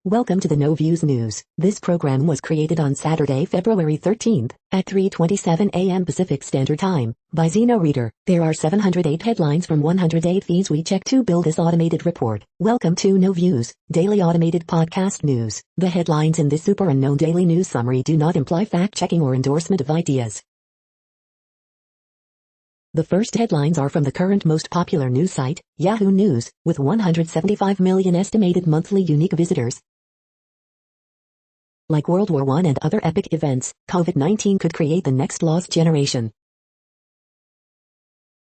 Welcome to the No Views News. This program was created on Saturday, February 13th, at 3:27 a.m. Pacific Standard Time, by Zeno Reader. There are 708 headlines from 108 feeds we check to build this automated report. Welcome to No Views, daily automated podcast news. The headlines in this super unknown daily news summary do not imply fact-checking or endorsement of ideas. The first headlines are from the current most popular news site, Yahoo News, with 175 million estimated monthly unique visitors. Like World War I and other epic events, COVID-19 could create the next lost generation.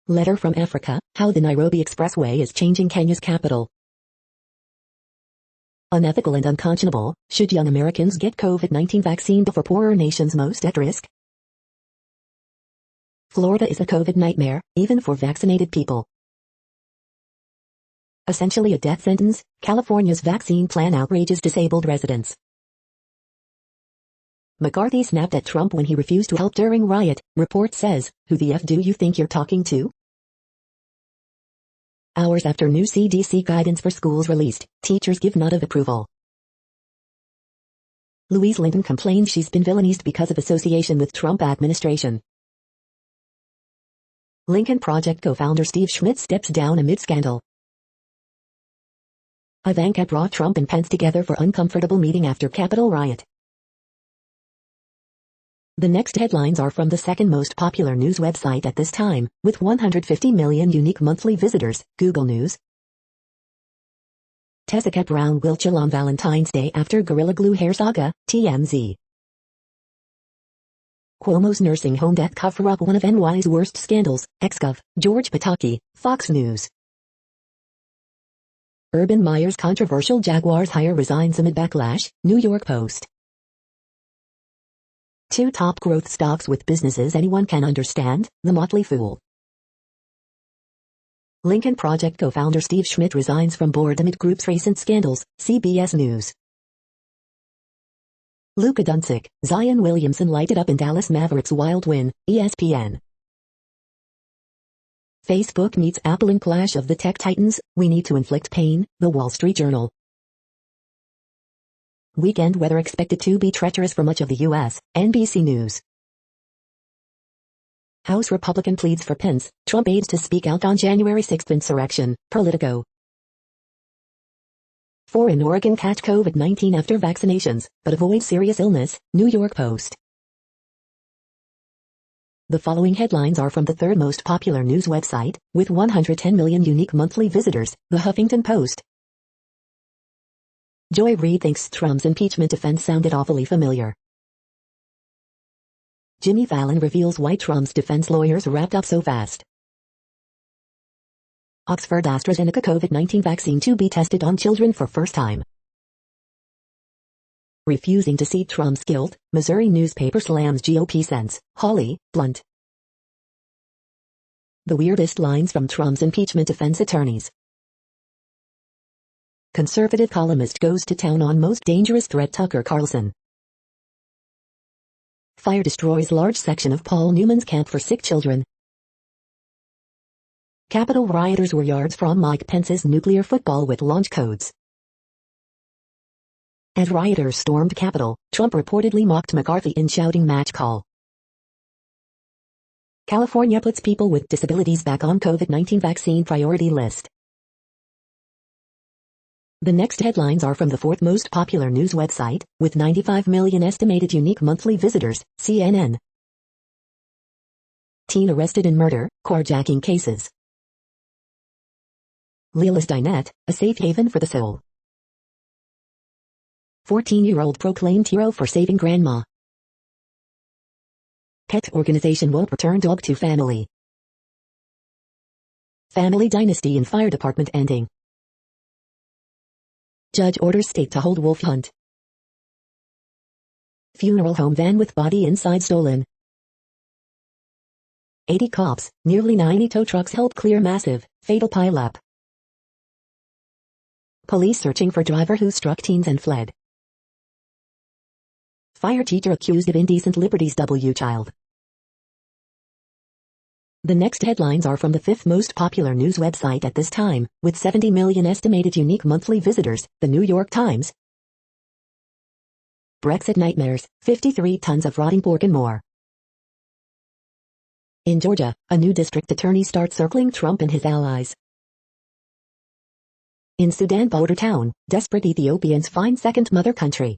Letter from Africa, how the Nairobi Expressway is changing Kenya's capital. Unethical and unconscionable, should young Americans get COVID-19 vaccine before poorer nations most at risk? Florida is a COVID nightmare, even for vaccinated people. Essentially a death sentence, California's vaccine plan outrages disabled residents. McCarthy snapped at Trump when he refused to help during riot, report says. Who the F do you think you're talking to? Hours after new CDC guidance for schools released, teachers give nod of approval. Louise Linton complains she's been villainized because of association with Trump administration. Lincoln Project co-founder Steve Schmidt steps down amid scandal. Ivanka brought Trump and Pence together for uncomfortable meeting after Capitol riot. The next headlines are from the second most popular news website at this time, with 150 million unique monthly visitors, Google News. Tessica Brown will chill on Valentine's Day after Gorilla Glue hair saga, TMZ. Cuomo's nursing home death cover-up, one of NY's worst scandals, ex-Gov. George Pataki, Fox News. Urban Meyer's controversial Jaguars hire resigns amid backlash, New York Post. Two top growth stocks with businesses anyone can understand, The Motley Fool. Lincoln Project co-founder Steve Schmidt resigns from board amid group's recent scandals, CBS News. Luka Doncic, Zion Williamson lighted up in Dallas Mavericks' wild win, ESPN. Facebook meets Apple in clash of the tech titans, we need to inflict pain, The Wall Street Journal. Weekend weather expected to be treacherous for much of the U.S., NBC News. House Republican pleads for Pence, Trump aides to speak out on January 6th insurrection, Politico. 4 in Oregon catch COVID-19 after vaccinations, but avoid serious illness, New York Post. The following headlines are from the third most popular news website, with 110 million unique monthly visitors, The Huffington Post. Joy Reid thinks Trump's impeachment defense sounded awfully familiar. Jimmy Fallon reveals why Trump's defense lawyers wrapped up so fast. Oxford AstraZeneca COVID-19 vaccine to be tested on children for first time. Refusing to cede Trump's guilt, Missouri newspaper slams GOP sense, Holly, blunt. The weirdest lines from Trump's impeachment defense attorneys. Conservative columnist goes to town on most dangerous threat, Tucker Carlson. Fire destroys large section of Paul Newman's camp for sick children. Capitol rioters were yards from Mike Pence's nuclear football with launch codes. As rioters stormed Capitol, Trump reportedly mocked McCarthy in shouting match call. California puts people with disabilities back on COVID-19 vaccine priority list. The next headlines are from the fourth most popular news website, with 95 million estimated unique monthly visitors, CNN. Teen arrested in murder, carjacking cases. Lila's Dinette, a safe haven for the soul. 14-year-old proclaimed hero for saving grandma. Pet organization won't return dog to family. Family dynasty in fire department ending. Judge orders state to hold wolf hunt. Funeral home van with body inside stolen. 80 cops, nearly 90 tow trucks help clear massive, fatal pileup. Police searching for driver who struck teens and fled. Fire teacher accused of indecent liberties, W child. The next headlines are from the fifth most popular news website at this time, with 70 million estimated unique monthly visitors, The New York Times. Brexit nightmares, 53 tons of rotting pork and more. In Georgia, a new district attorney starts circling Trump and his allies. In Sudan border town, desperate Ethiopians find second mother country.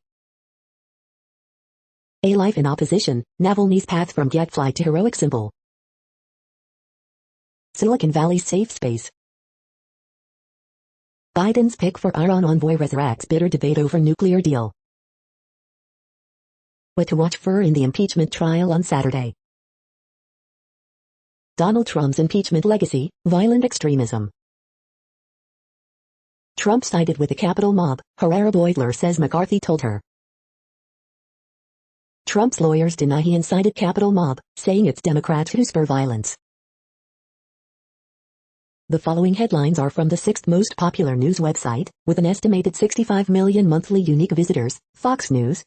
A life in opposition, Navalny's path from gadfly to heroic symbol. Silicon Valley's safe space. Biden's pick for Iran envoy resurrects bitter debate over nuclear deal. What to watch for in the impeachment trial on Saturday. Donald Trump's impeachment legacy, violent extremism. Trump sided with the Capitol mob, Herrera Beutler says McCarthy told her. Trump's lawyers deny he incited Capitol mob, saying it's Democrats who spur violence. The following headlines are from the sixth most popular news website, with an estimated 65 million monthly unique visitors, Fox News.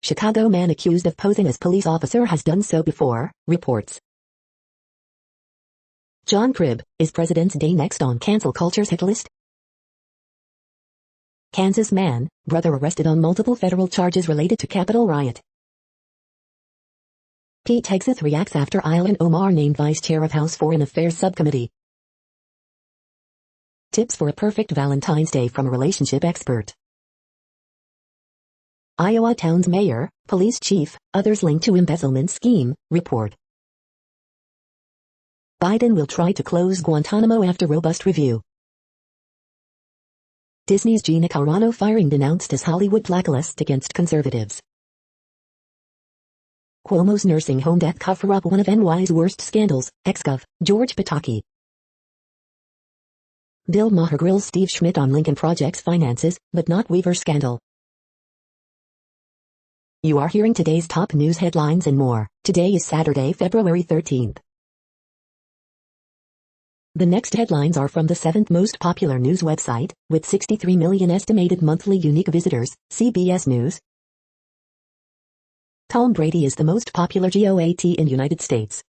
Chicago man accused of posing as police officer has done so before, reports. John Cribb, is President's Day next on cancel culture's hit list? Kansas man, brother arrested on multiple federal charges related to Capitol riot. Pete Hegseth reacts after Ilhan Omar named vice chair of House Foreign Affairs Subcommittee. Tips for a perfect Valentine's Day from a relationship expert. Iowa town's mayor, police chief, others linked to embezzlement scheme, report. Biden will try to close Guantanamo after robust review. Disney's Gina Carano firing denounced as Hollywood blacklist against conservatives. Cuomo's nursing home death cover-up one of NY's worst scandals, ex-Gov. George Pataki. Bill Maher grills Steve Schmidt on Lincoln Project's finances, but not Weaver scandal. You are hearing today's top news headlines and more. Today is Saturday, February 13th. The next headlines are from the seventh most popular news website, with 63 million estimated monthly unique visitors, CBS News. Tom Brady is the most popular GOAT in United States.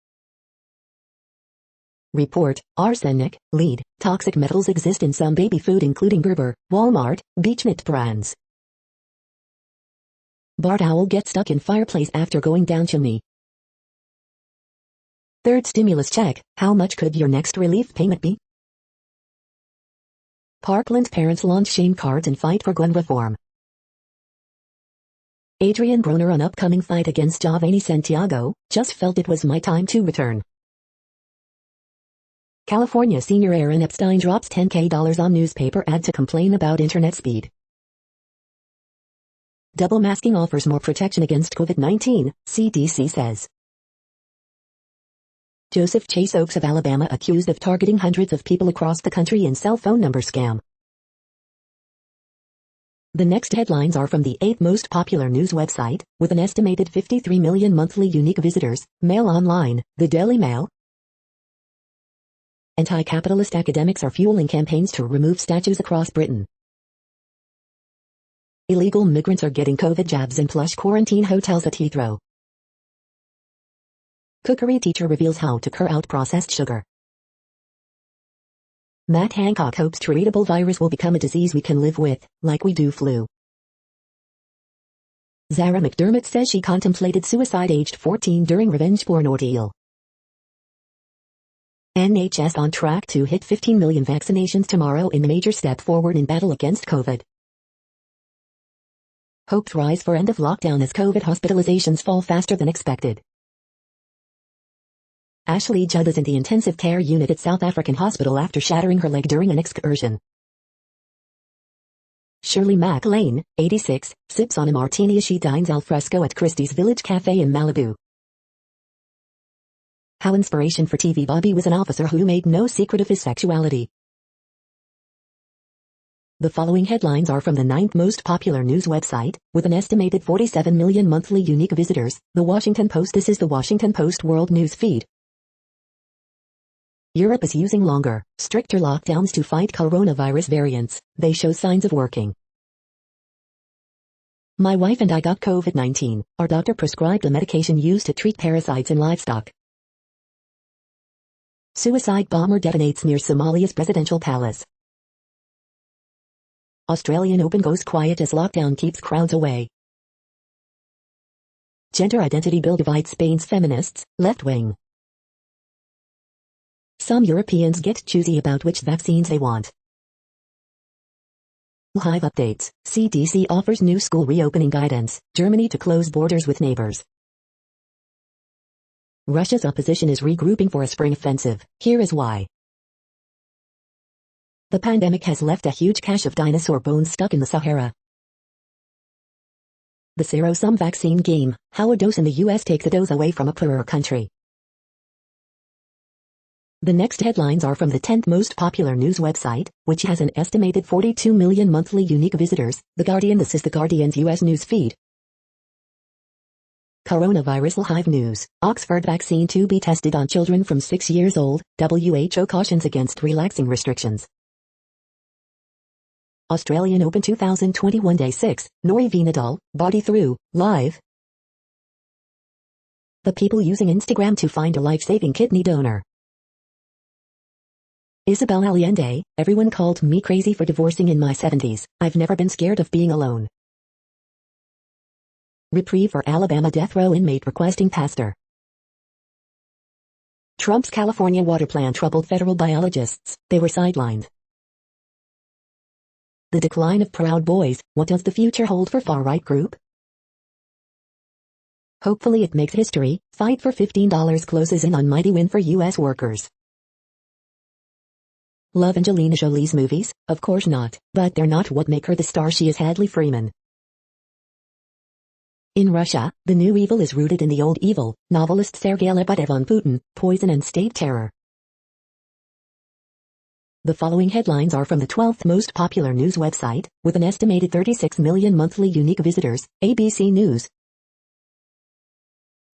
Report, arsenic, lead, toxic metals exist in some baby food including Gerber, Walmart, Beechmit brands. Barred owl gets stuck in fireplace after going down chimney. Third stimulus check, how much could your next relief payment be? Parkland parents launch shame cards and fight for gun reform. Adrian Broner on upcoming fight against Jovani Santiago, just felt it was my time to return. California senior Aaron Epstein drops $10K on newspaper ad to complain about internet speed. Double masking offers more protection against COVID-19, CDC says. Joseph Chase Oaks of Alabama accused of targeting hundreds of people across the country in cell phone number scam. The next headlines are from the eighth most popular news website, with an estimated 53 million monthly unique visitors, Mail Online, the Daily Mail. Anti-capitalist academics are fueling campaigns to remove statues across Britain. Illegal migrants are getting COVID jabs in plush quarantine hotels at Heathrow. Cookery teacher reveals how to cure out processed sugar. Matt Hancock hopes treatable virus will become a disease we can live with, like we do flu. Zara McDermott says she contemplated suicide aged 14 during revenge porn ordeal. NHS on track to hit 15 million vaccinations tomorrow in a major step forward in battle against COVID. Hopes rise for end of lockdown as COVID hospitalizations fall faster than expected. Ashley Judd is in the intensive care unit at South African hospital after shattering her leg during an excursion. Shirley MacLaine, 86, sips on a martini as she dines al fresco at Christie's Village Cafe in Malibu. How inspiration for TV Bobby was an officer who made no secret of his sexuality. The following headlines are from the ninth most popular news website, with an estimated 47 million monthly unique visitors, The Washington Post. This is the Washington Post World News Feed. Europe is using longer, stricter lockdowns to fight coronavirus variants. They show signs of working. My wife and I got COVID-19. Our doctor prescribed a medication used to treat parasites in livestock. Suicide bomber detonates near Somalia's presidential palace. Australian Open goes quiet as lockdown keeps crowds away. Gender identity bill divides Spain's feminists, left-wing. Some Europeans get choosy about which vaccines they want. Live updates. CDC offers new school reopening guidance. Germany to close borders with neighbors. Russia's opposition is regrouping for a spring offensive. Here is why. The pandemic has left a huge cache of dinosaur bones stuck in the Sahara. The zero-sum vaccine game. How a dose in the US takes a dose away from a poorer country. The next headlines are from the 10th most popular news website, which has an estimated 42 million monthly unique visitors. The Guardian. This is the Guardian's US news feed. Coronavirus Live News. Oxford vaccine to be tested on children from 6 years old. WHO cautions against relaxing restrictions. Australian Open 2021 Day 6. Norrie Nadal, body through, live. The people using Instagram to find a life-saving kidney donor. Isabel Allende, everyone called me crazy for divorcing in my 70s. I've never been scared of being alone. Reprieve for Alabama death row inmate requesting pastor. Trump's California water plan troubled federal biologists. They were sidelined. The decline of Proud Boys. What does the future hold for far-right group? Hopefully it makes history. Fight for $15 closes in on mighty win for U.S. workers. Love Angelina Jolie's movies? Of course not, but they're not what make her the star she is. Hadley Freeman. In Russia, the new evil is rooted in the old evil. Novelist Sergei Lebedev on Putin, poison and state terror. The following headlines are from the 12th most popular news website, with an estimated 36 million monthly unique visitors. ABC News.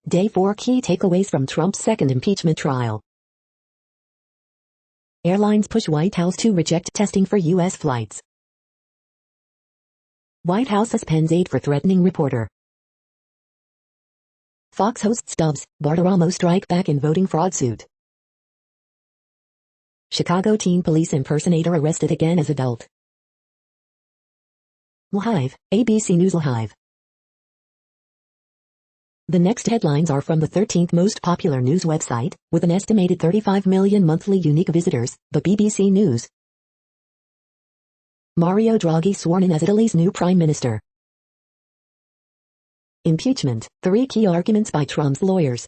Day 4 key takeaways from Trump's second impeachment trial. Airlines push White House to reject testing for U.S. flights. White House suspends aid for threatening reporter. Fox host Stubbs, Bartiromo strike back in voting fraud suit. Chicago teen police impersonator arrested again as adult. Live, ABC News Live. The next headlines are from the 13th most popular news website, with an estimated 35 million monthly unique visitors, the BBC News. Mario Draghi sworn in as Italy's new prime minister. Impeachment, 3 key arguments by Trump's lawyers.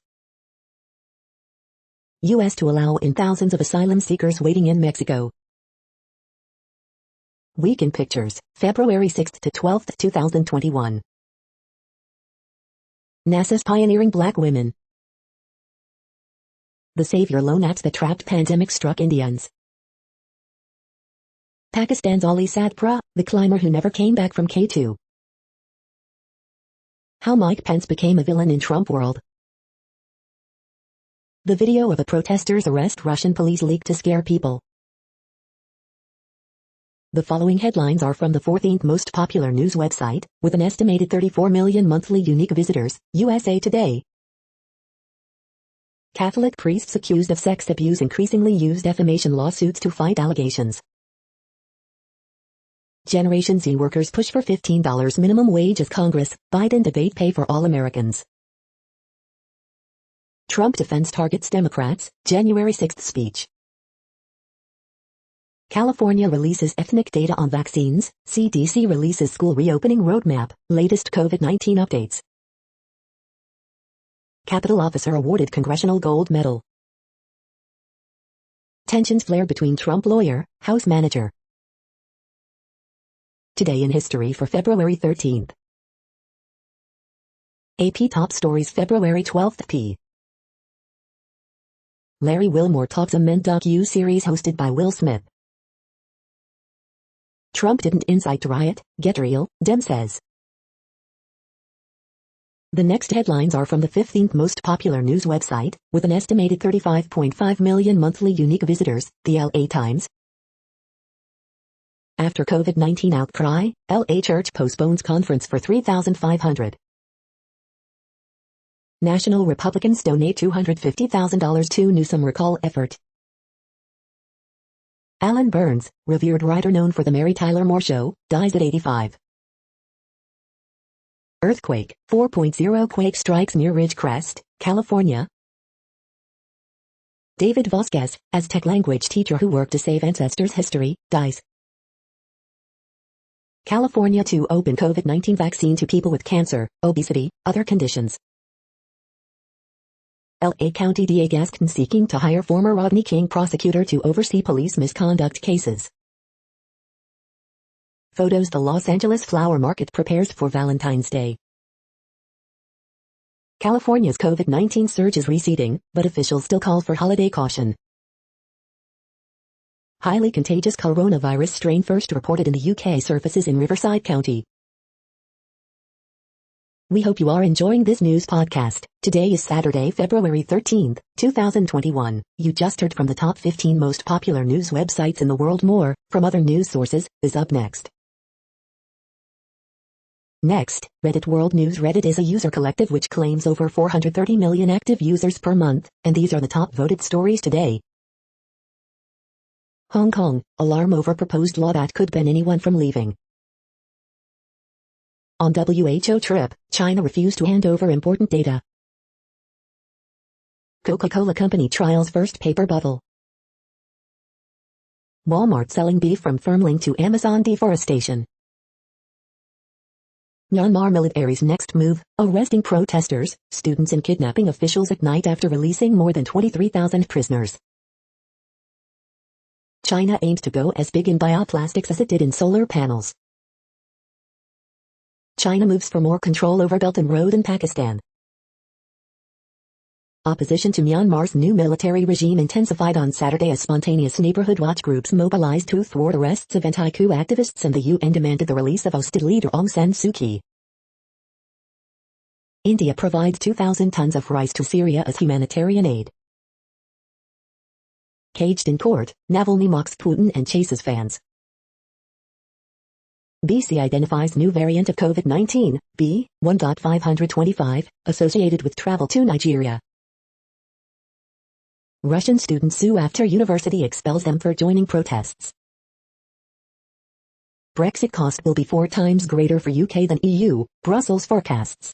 U.S. to allow in thousands of asylum seekers waiting in Mexico. Week in Pictures, February 6 to 12, 2021. NASA's pioneering black women. The savior loan apps that trapped pandemic struck Indians. Pakistan's Ali Sadpra, the climber who never came back from K2. How Mike Pence became a villain in Trump world. The video of a protester's arrest Russian police leaked to scare people. The following headlines are from the 14th most popular news website, with an estimated 34 million monthly unique visitors, USA Today. Catholic priests accused of sex abuse increasingly use defamation lawsuits to fight allegations. Generation Z workers push for $15 minimum wage as Congress, Biden debate pay for all Americans. Trump defense targets Democrats, January 6 speech. California releases ethnic data on vaccines, CDC releases school reopening roadmap, latest COVID-19 updates. Capitol officer awarded congressional gold medal. Tensions flare between Trump lawyer, House manager. Today in history for February 13th. AP top stories February 12th p. Larry Wilmore tops a Men docu-series hosted by Will Smith. Trump didn't incite riot, get real, Dem says. The next headlines are from the 15th most popular news website, with an estimated 35.5 million monthly unique visitors, the LA Times. After COVID-19 outcry, LA Church postpones conference for 3,500. National Republicans donate $250,000 to Newsom recall effort. Alan Burns, revered writer known for The Mary Tyler Moore Show, dies at 85. Earthquake, 4.0 quake strikes near Ridgecrest, California. David Vasquez, Aztec language teacher who worked to save ancestors' history, dies. California to open COVID-19 vaccine to people with cancer, obesity, other conditions. LA County DA Gaston seeking to hire former Rodney King prosecutor to oversee police misconduct cases. Photos. The Los Angeles flower market prepares for Valentine's Day. California's COVID-19 surge is receding, but officials still call for holiday caution. Highly contagious coronavirus strain first reported in the UK surfaces in Riverside County. We hope you are enjoying this news podcast. Today is Saturday, February 13th, 2021. You just heard from the top 15 most popular news websites in the world. More from other news sources is up next. Next, Reddit World News. Reddit is a user collective which claims over 430 million active users per month, and these are the top voted stories today. Hong Kong, alarm over proposed law that could ban anyone from leaving. On WHO trip, China refused to hand over important data. Coca-Cola Company trials first paper bottle. Walmart selling beef from firmling to Amazon. Deforestation. Myanmar military's next move, arresting protesters, students and kidnapping officials at night after releasing more than 23,000 prisoners. China aims to go as big in bioplastics as it did in solar panels. China moves for more control over Belt and Road in Pakistan. Opposition to Myanmar's new military regime intensified on Saturday as spontaneous neighborhood watch groups mobilized to thwart arrests of anti-coup activists, and the UN demanded the release of ousted leader Aung San Suu Kyi. India provides 2,000 tons of rice to Syria as humanitarian aid. Caged in court, Navalny mocks Putin and chases fans. BC identifies new variant of COVID-19, B.1.525, associated with travel to Nigeria. Russian students sue after university expels them for joining protests. Brexit cost will be 4 times greater for UK than EU, Brussels forecasts.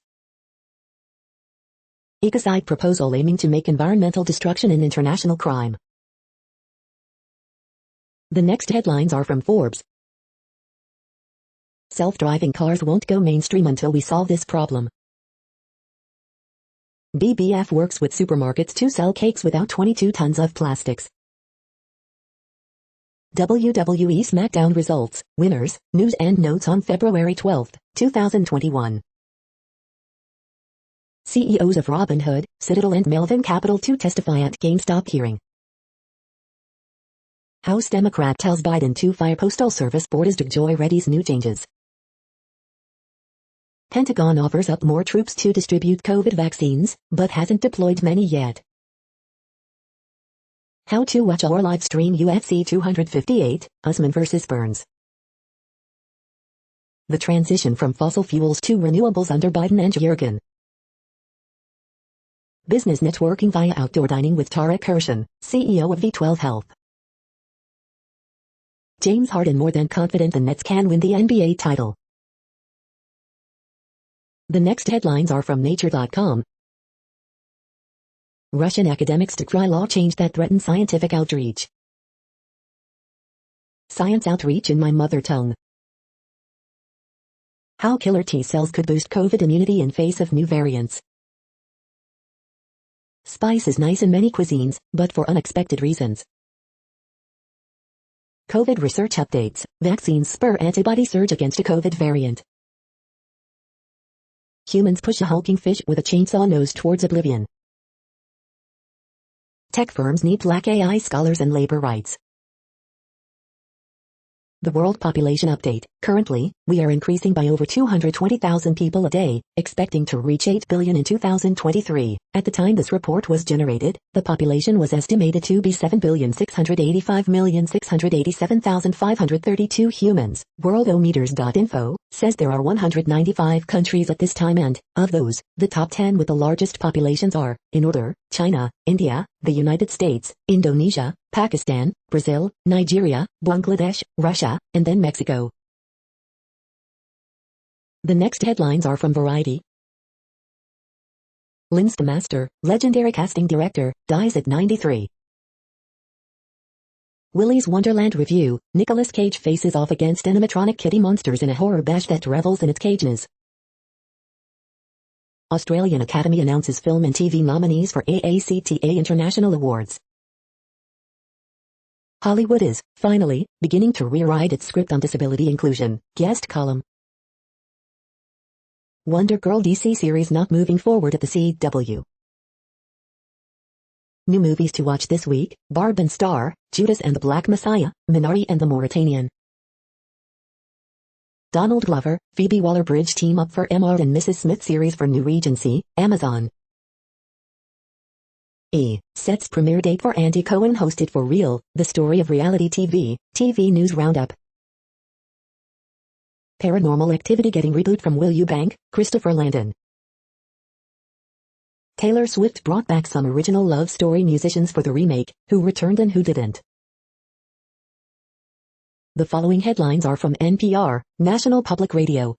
Ecocide proposal aiming to make environmental destruction an international crime. The next headlines are from Forbes. Self-driving cars won't go mainstream until we solve this problem. BBF works with supermarkets to sell cakes without 22 tons of plastics. WWE SmackDown results, winners, news and notes on February 12, 2021. CEOs of Robinhood, Citadel and Melvin Capital to testify at GameStop hearing. House Democrat tells Biden to fire Postal Service board as DeJoy readies new changes. Pentagon offers up more troops to distribute COVID vaccines, but hasn't deployed many yet. How to watch or live stream UFC 258, Usman vs. Burns. The transition from fossil fuels to renewables under Biden and Yergin. Business networking via outdoor dining with Tarek Kirshen, CEO of V12 Health. James Harden more than confident the Nets can win the NBA title. The next headlines are from Nature.com. Russian academics decry law change that threatens scientific outreach. Science outreach in my mother tongue. How killer T-cells could boost COVID immunity in face of new variants. Spice is nice in many cuisines, but for unexpected reasons. COVID research updates. Vaccines spur antibody surge against a COVID variant. Humans push a hulking fish with a chainsaw nose towards oblivion. Tech firms need black AI scholars and labor rights. The World Population Update. Currently, we are increasing by over 220,000 people a day, expecting to reach 8 billion in 2023. At the time this report was generated, the population was estimated to be 7,685,687,532 humans. Worldometers.info says there are 195 countries at this time, and, of those, the top 10 with the largest populations are, in order, China, India, the United States, Indonesia, Pakistan, Brazil, Nigeria, Bangladesh, Russia, and then Mexico. The next headlines are from Variety. Lindsay Master, legendary casting director, dies at 93. Willy's Wonderland Review, Nicolas Cage faces off against animatronic kitty monsters in a horror bash that revels in its cageness. Australian Academy announces film and TV nominees for AACTA International Awards. Hollywood is, finally, beginning to rewrite its script on disability inclusion, guest column. Wonder Girl DC series not moving forward at the CW. New movies to watch this week: Barb and Star, Judas and the Black Messiah, Minari and the Mauritanian. Donald Glover, Phoebe Waller-Bridge team up for Mr. and Mrs. Smith series for New Regency, Amazon. Sets premiere date for Andy Cohen hosted For Real, the story of reality TV, TV News Roundup. Paranormal Activity getting reboot from Will Eubank, Christopher Landon. Taylor Swift brought back some original love story musicians for the remake, who returned and who didn't. The following headlines are from NPR, National Public Radio.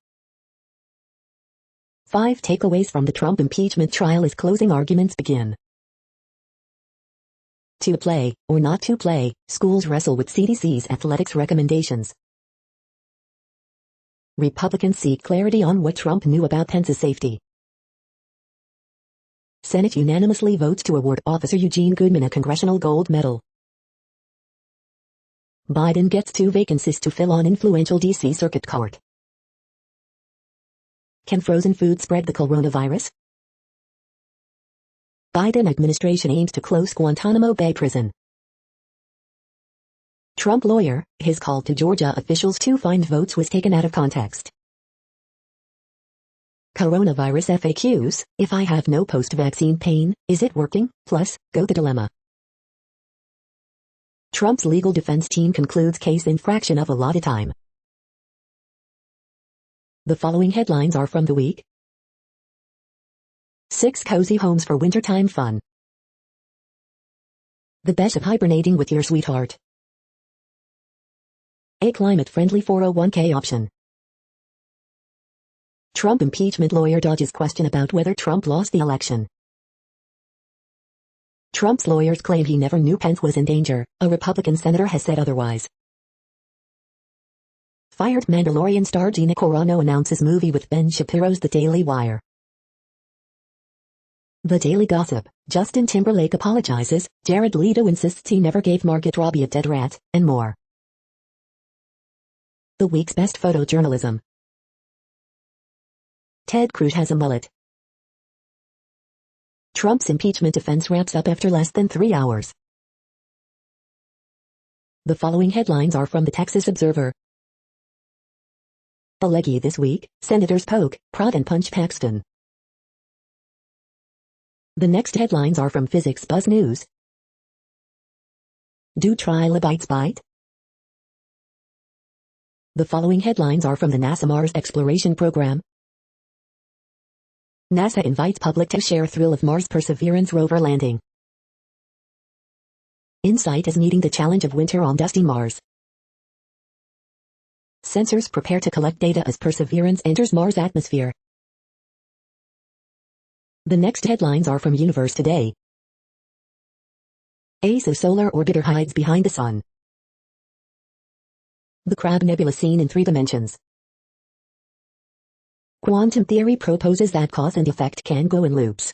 5 takeaways from the Trump impeachment trial as closing arguments begin. To play, or not to play, schools wrestle with CDC's athletics recommendations. Republicans seek clarity on what Trump knew about Pence's safety. Senate unanimously votes to award Officer Eugene Goodman a Congressional Gold Medal. Biden gets 2 vacancies to fill on influential D.C. Circuit Court. Can frozen food spread the coronavirus? Biden administration aims to close Guantanamo Bay prison. Trump lawyer, his call to Georgia officials to find votes was taken out of context. Coronavirus FAQs, if I have no post-vaccine pain, is it working? Plus, go the dilemma. Trump's legal defense team concludes case infraction of allotted time. The following headlines are from the week. 6 cozy homes for wintertime fun. The best of hibernating with your sweetheart. A climate-friendly 401k option. Trump impeachment lawyer dodges question about whether Trump lost the election. Trump's lawyers claim he never knew Pence was in danger. A Republican senator has said otherwise. Fired Mandalorian star Gina Carano announces movie with Ben Shapiro's The Daily Wire. The Daily Gossip, Justin Timberlake apologizes, Jared Leto insists he never gave Margot Robbie a dead rat, and more. The week's best photojournalism. Ted Cruz has a mullet. Trump's impeachment defense wraps up after less than 3 hours. The following headlines are from the Texas Observer. Allegedly this week, senators poke, prod and punch Paxton. The next headlines are from Physics Buzz News. Do trilobites bite? The following headlines are from the NASA Mars Exploration Program. NASA invites public to share thrill of Mars Perseverance rover landing. InSight is meeting the challenge of winter on dusty Mars. Sensors prepare to collect data as Perseverance enters Mars' atmosphere. The next headlines are from Universe Today. ESO solar orbiter hides behind the sun. The Crab Nebula seen in 3 dimensions. Quantum theory proposes that cause and effect can go in loops.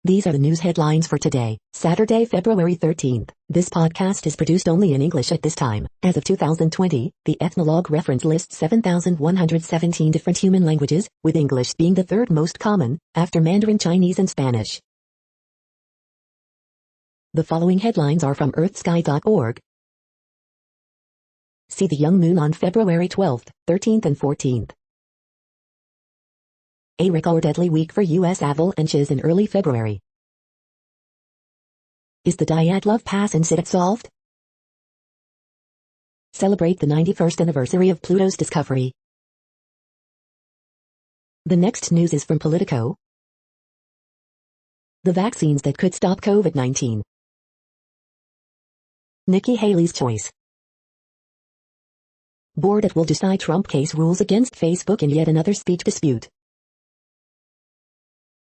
These are the news headlines for today, Saturday, February 13th. This podcast is produced only in English at this time. As of 2020, the Ethnologue reference lists 7,117 different human languages, with English being the 3rd most common, after Mandarin Chinese and Spanish. The following headlines are from earthsky.org. See the young moon on February 12th, 13th and 14th. A record-deadly week for U.S. avalanches in early February. Is the Dyatlov Pass incident solved? Celebrate the 91st anniversary of Pluto's discovery. The next news is from Politico. The vaccines that could stop COVID-19. Nikki Haley's choice. Board that will decide Trump case rules against Facebook in yet another speech dispute.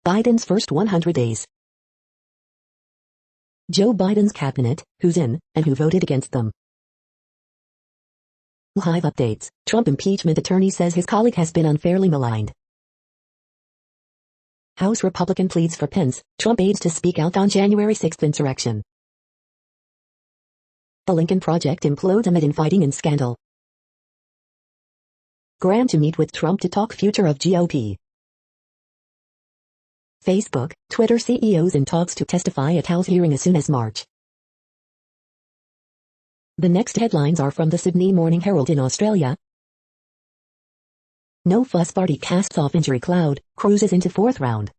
Biden's first 100 days. Joe Biden's cabinet, who's in, and who voted against them. Live updates. Trump impeachment attorney says his colleague has been unfairly maligned. House Republican pleads for Pence, Trump aides to speak out on January 6 insurrection. The Lincoln Project implodes amid infighting and scandal. Graham to meet with Trump to talk future of GOP. Facebook, Twitter CEOs in talks to testify at House hearing as soon as March. The next headlines are from the Sydney Morning Herald in Australia. No fuss party casts off injury cloud, cruises into fourth round.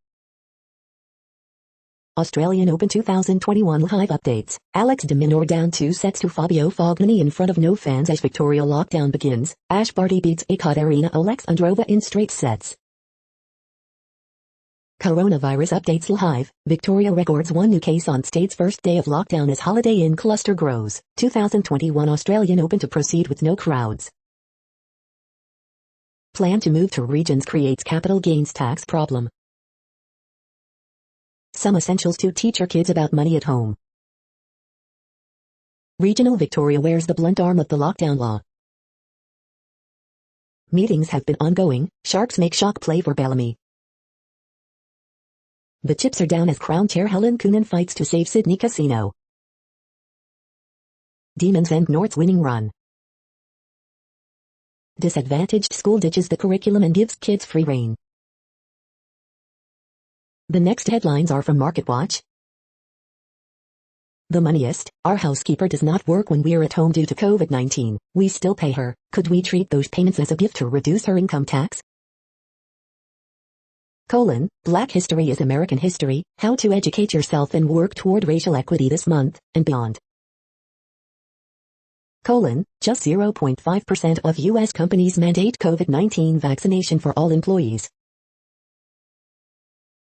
Australian Open 2021 live updates. Alex de Minaur down 2 sets to Fabio Fognini in front of no fans as Victoria lockdown begins. Ash Barty beats Ekaterina Alexandrova in straight sets. Coronavirus updates live. Victoria records 1 new case on state's first day of lockdown as Holiday Inn cluster grows. 2021 Australian Open to proceed with no crowds. Plan to move to regions creates capital gains tax problem. Some essentials to teach your kids about money at home. Regional Victoria wears the blunt arm of the lockdown law. Meetings have been ongoing. Sharks make shock play for Bellamy. The chips are down as Crown Chair Helen Coonan fights to save Sydney Casino. Demons end North's winning run. Disadvantaged school ditches the curriculum and gives kids free rein. The next headlines are from MarketWatch. The Moneyist, our housekeeper does not work when we're at home due to COVID-19. We still pay her. Could we treat those payments as a gift to reduce her income tax? Black History is American History, how to educate yourself and work toward racial equity this month, and beyond. Just 0.5% of U.S. companies mandate COVID-19 vaccination for all employees.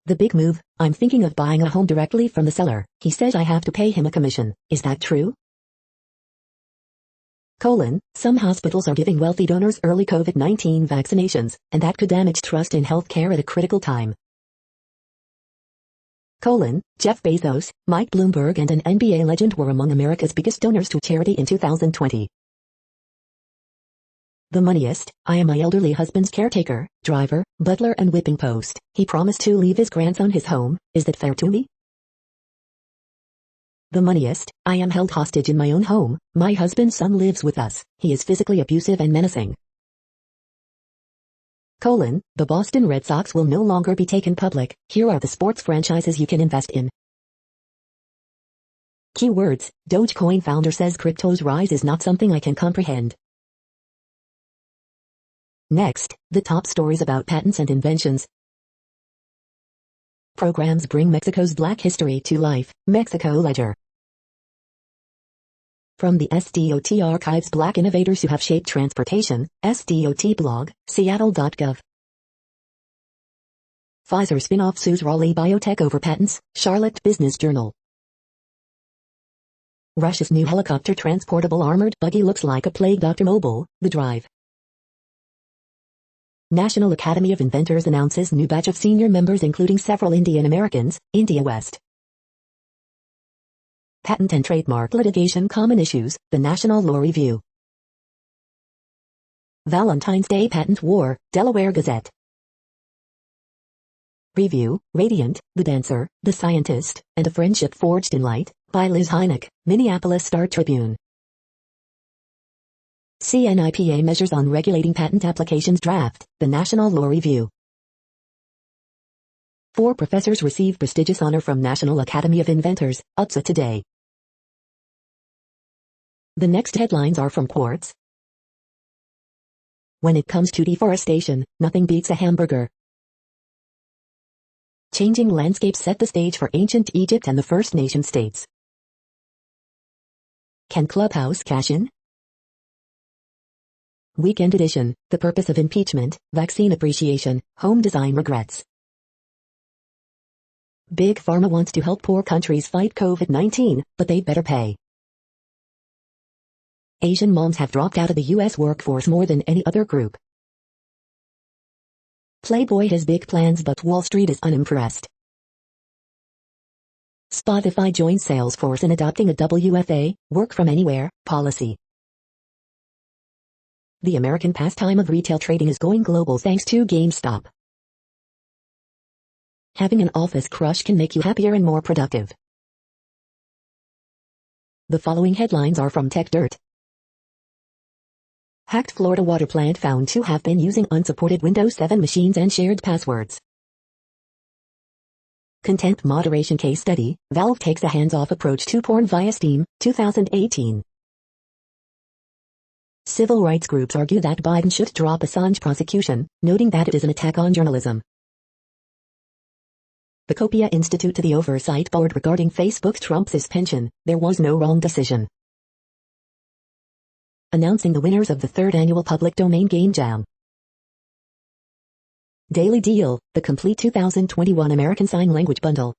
The big move, I'm thinking of buying a home directly from the seller. He says I have to pay him a commission. Is that true? Some hospitals are giving wealthy donors early COVID-19 vaccinations, and that could damage trust in healthcare at a critical time. Jeff Bezos, Mike Bloomberg and an NBA legend were among America's biggest donors to charity in 2020. The Moneyist, I am my elderly husband's caretaker, driver, butler and whipping post. He promised to leave his grandson his home. Is that fair to me? The Moneyist, I am held hostage in my own home. My husband's son lives with us. He is physically abusive and menacing. The Boston Red Sox will no longer be taken public. Here are the sports franchises you can invest in. Keywords, Dogecoin founder says crypto's rise is not something I can comprehend. Next, the top stories about patents and inventions. Programs bring Mexico's Black history to life. Mexico Ledger. From the SDOT archives Black innovators who have shaped transportation. SDOT blog, Seattle.gov. Pfizer spin-off sues Raleigh Biotech over patents. Charlotte Business Journal. Russia's new helicopter transportable armored buggy looks like a plague. Dr. Mobile, The Drive. National Academy of Inventors announces new batch of senior members including several Indian Americans. India West. Patent and trademark litigation common issues. The National Law Review. Valentine's Day patent war. Delaware Gazette. Review, Radiant, The Dancer, The Scientist, and a Friendship Forged in Light, by Liz Hynek, Minneapolis Star-Tribune. CNIPA measures on regulating patent applications draft, The National Law Review. 4 professors receive prestigious honor from National Academy of Inventors, UTSA today. The next headlines are from Quartz. When it comes to deforestation, nothing beats a hamburger. Changing landscapes set the stage for ancient Egypt and the First Nation states. Can Clubhouse cash in? Weekend edition, The Purpose of Impeachment, Vaccine Appreciation, Home Design Regrets. Big Pharma wants to help poor countries fight COVID-19, but they'd better pay. Asian moms have dropped out of the U.S. workforce more than any other group. Playboy has big plans but Wall Street is unimpressed. Spotify joins Salesforce in adopting a WFA, work from anywhere, policy. The American pastime of retail trading is going global thanks to GameStop. Having an office crush can make you happier and more productive. The following headlines are from TechDirt. Hacked Florida water plant found to have been using unsupported Windows 7 machines and shared passwords. Content moderation case study, Valve takes a hands-off approach to porn via Steam, 2018. Civil rights groups argue that Biden should drop Assange prosecution, noting that it is an attack on journalism. The Copia Institute to the Oversight Board regarding Facebook Trump suspension, there was no wrong decision. Announcing the winners of the 3rd annual Public Domain Game Jam. Daily Deal, the complete 2021 American Sign Language Bundle.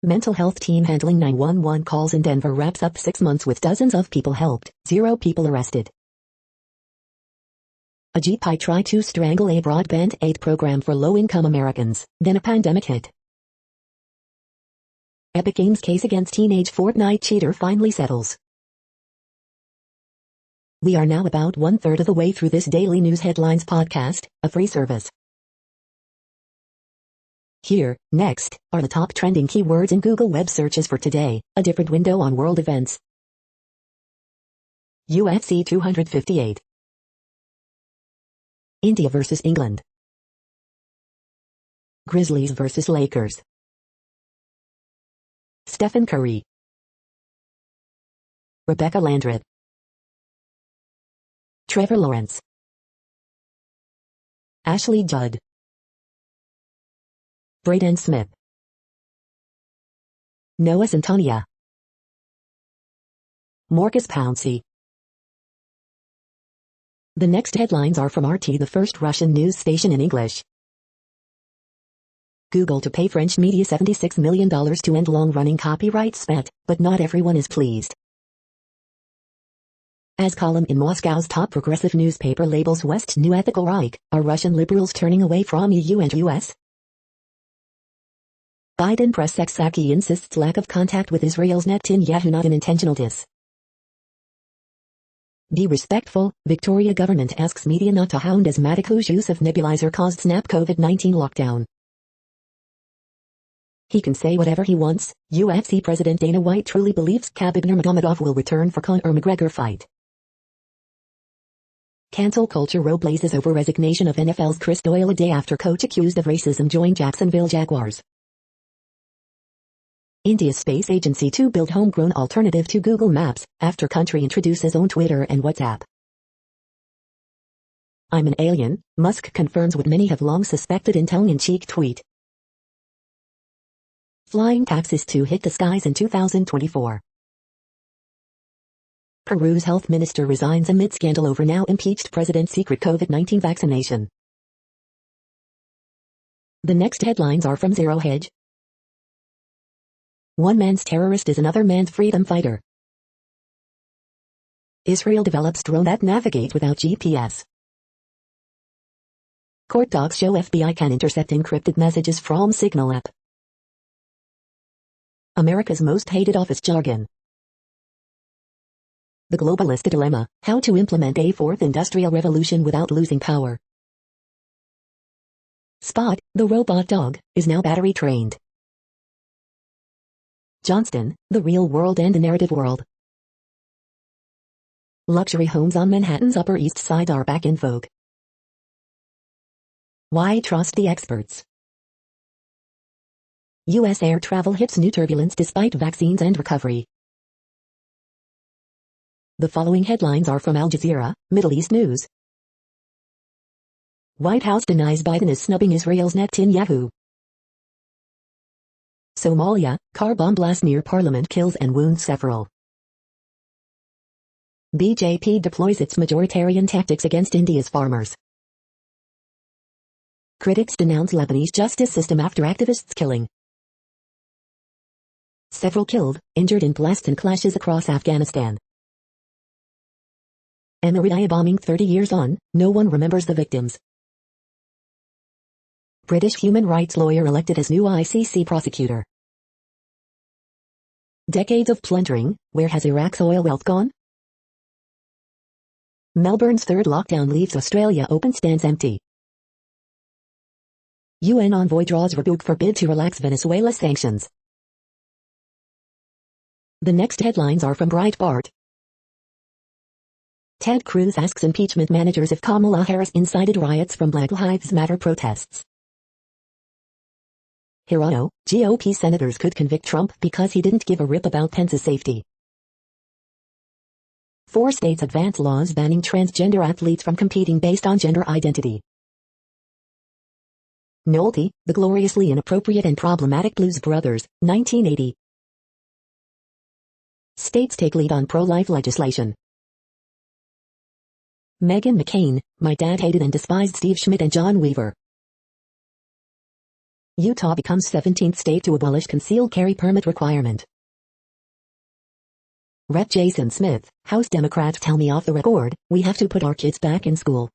Mental health team handling 911 calls in Denver wraps up 6 months with dozens of people helped, 0 people arrested. A GPI tried to strangle a broadband aid program for low-income Americans, then a pandemic hit. Epic Games case against teenage Fortnite cheater finally settles. We are now about 1/3 of the way through this daily news headlines podcast, a free service. Here, next, are the top trending keywords in Google web searches for today, a different window on world events. UFC 258. India vs. England. Grizzlies vs. Lakers. Stephen Curry. Rebecca Landreth. Trevor Lawrence. Ashley Judd. Braden Smith. Noah Santonia. Marcus Pouncey. The next headlines are from RT, the first Russian news station in English. Google to pay French media $76 million to end long-running copyright spat, but not everyone is pleased. As column in Moscow's top progressive newspaper labels West's new ethical Reich, are Russian liberals turning away from EU and US? Biden press Saki insists lack of contact with Israel's Netanyahu not an intentional diss. Be respectful, Victoria government asks media not to hound asthmatic whose use of nebulizer caused snap COVID-19 lockdown. He can say whatever he wants, UFC President Dana White truly believes Khabib Nurmagomedov will return for Conor McGregor fight. Cancel culture row blazes over resignation of NFL's Chris Doyle a day after coach accused of racism joined Jacksonville Jaguars. India's space agency to build homegrown alternative to Google Maps, after country introduces own Twitter and WhatsApp. I'm an alien, Musk confirms what many have long suspected in tongue-in-cheek tweet. Flying taxis to hit the skies in 2024. Peru's health minister resigns amid scandal over now impeached president's secret COVID-19 vaccination. The next headlines are from Zero Hedge. One man's terrorist is another man's freedom fighter. Israel develops drone that navigate without GPS. Court docs show FBI can intercept encrypted messages from Signal app. America's most hated office jargon. The globalist dilemma, how to implement a fourth industrial revolution without losing power. Spot, the robot dog, is now battery trained. Johnston, the real world and the narrative world. Luxury homes on Manhattan's Upper East Side are back in vogue. Why trust the experts? U.S. air travel hits new turbulence despite vaccines and recovery. The following headlines are from Al Jazeera, Middle East News. White House denies Biden is snubbing Israel's Netanyahu. Somalia, car bomb blast near parliament kills and wounds several. BJP deploys its majoritarian tactics against India's farmers. Critics denounce Lebanese justice system after activists killing. Several killed, injured in blasts and clashes across Afghanistan. Emiria bombing 30 years on, no one remembers the victims. British human rights lawyer elected as new ICC prosecutor. Decades of plundering, where has Iraq's oil wealth gone? Melbourne's third lockdown leaves Australia open stands empty. UN envoy draws rebuke for bid to relax Venezuela sanctions. The next headlines are from Breitbart. Ted Cruz asks impeachment managers if Kamala Harris incited riots from Black Lives Matter protests. Hirano, GOP senators could convict Trump because he didn't give a rip about Pence's safety. 4 states advance laws banning transgender athletes from competing based on gender identity. Nolte, the gloriously inappropriate and problematic Blues Brothers, 1980. States take lead on pro-life legislation. Meghan McCain, my dad hated and despised Steve Schmidt and John Weaver. Utah becomes 17th state to abolish concealed carry permit requirement. Rep. Jason Smith, House Democrats tell me off the record, we have to put our kids back in school.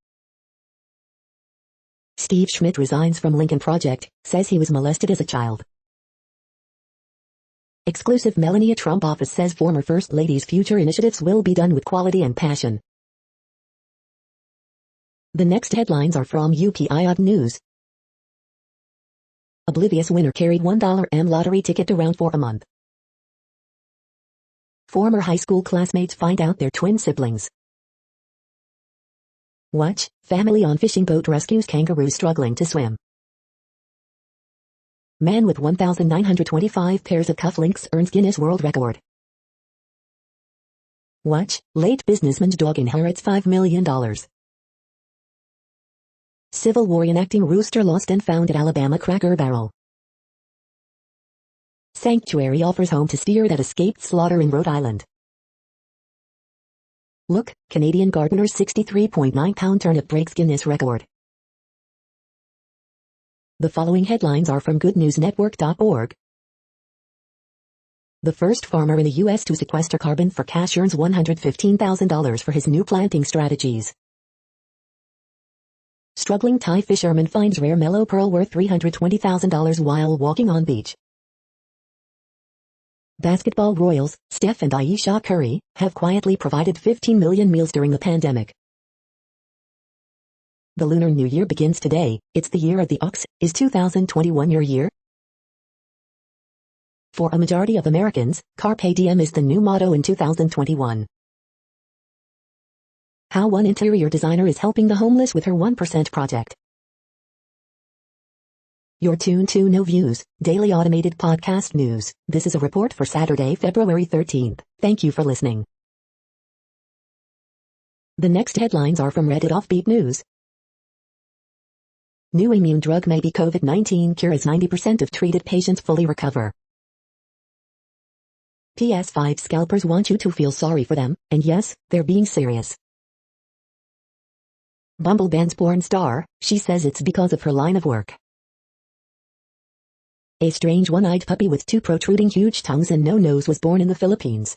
Steve Schmidt resigns from Lincoln Project, says he was molested as a child. Exclusive Melania Trump office says former First Lady's future initiatives will be done with quality and passion. The next headlines are from UPI News. Oblivious winner carried $1 lottery ticket around for a month. Former high school classmates find out they're twin siblings. Watch, family on fishing boat rescues kangaroo struggling to swim. Man with 1,925 pairs of cufflinks earns Guinness World Record. Watch, late businessman's dog inherits $5 million. Civil War enacting rooster lost and found at Alabama Cracker Barrel. Sanctuary offers home to steer that escaped slaughter in Rhode Island. Look, Canadian gardener's 63.9-pound turnip breaks Guinness record. The following headlines are from goodnewsnetwork.org. The first farmer in the U.S. to sequester carbon for cash earns $115,000 for his new planting strategies. Struggling Thai fisherman finds rare mellow pearl worth $320,000 while walking on beach. Basketball royals, Steph and Ayesha Curry, have quietly provided 15 million meals during the pandemic. The Lunar New Year begins today. It's the year of the ox. Is 2021 your year? For a majority of Americans, Carpe Diem is the new motto in 2021. How one interior designer is helping the homeless with her 1% project. You're tuned to No Views, daily automated podcast news. This is a report for Saturday, February 13th. Thank you for listening. The next headlines are from Reddit Offbeat News. New immune drug may be COVID-19 cure as 90% of treated patients fully recover. PS5 scalpers want you to feel sorry for them, and yes, they're being serious. Bumble bans porn star, she says it's because of her line of work. A strange one-eyed puppy with 2 protruding huge tongues and no nose was born in the Philippines.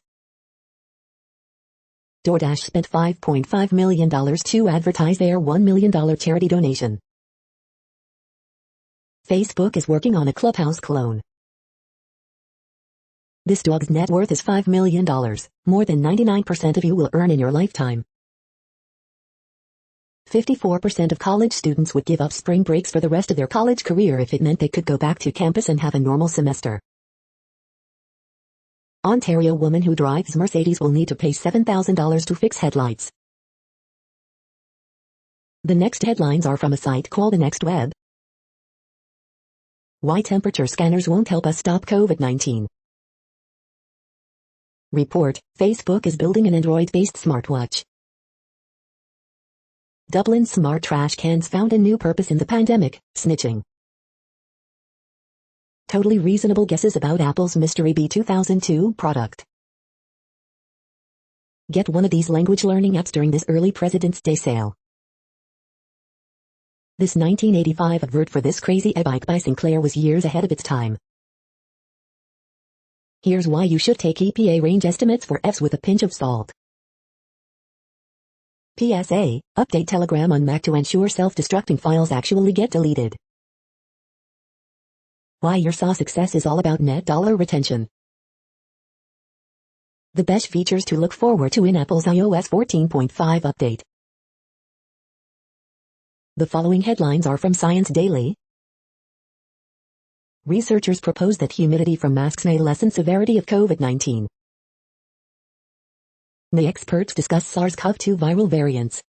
DoorDash spent $5.5 million to advertise their $1 million charity donation. Facebook is working on a Clubhouse clone. This dog's net worth is $5 million, more than 99% of you will earn in your lifetime. 54% of college students would give up spring breaks for the rest of their college career if it meant they could go back to campus and have a normal semester. Ontario woman who drives Mercedes will need to pay $7,000 to fix headlights. The next headlines are from a site called The Next Web. Why temperature scanners won't help us stop COVID-19. Report, Facebook is building an Android-based smartwatch. Dublin smart trash cans found a new purpose in the pandemic, snitching. Totally reasonable guesses about Apple's Mystery Bee 2002 product. Get one of these language learning apps during this early President's Day sale. This 1985 advert for this crazy e-bike by Sinclair was years ahead of its time. Here's why you should take EPA range estimates for Fs with a pinch of salt. PSA, update Telegram on Mac to ensure self-destructing files actually get deleted. Why your SAW success is all about net dollar retention. The best features to look forward to in Apple's iOS 14.5 update. The following headlines are from Science Daily. Researchers propose that humidity from masks may lessen severity of COVID-19. The experts discuss SARS-CoV-2 viral variants.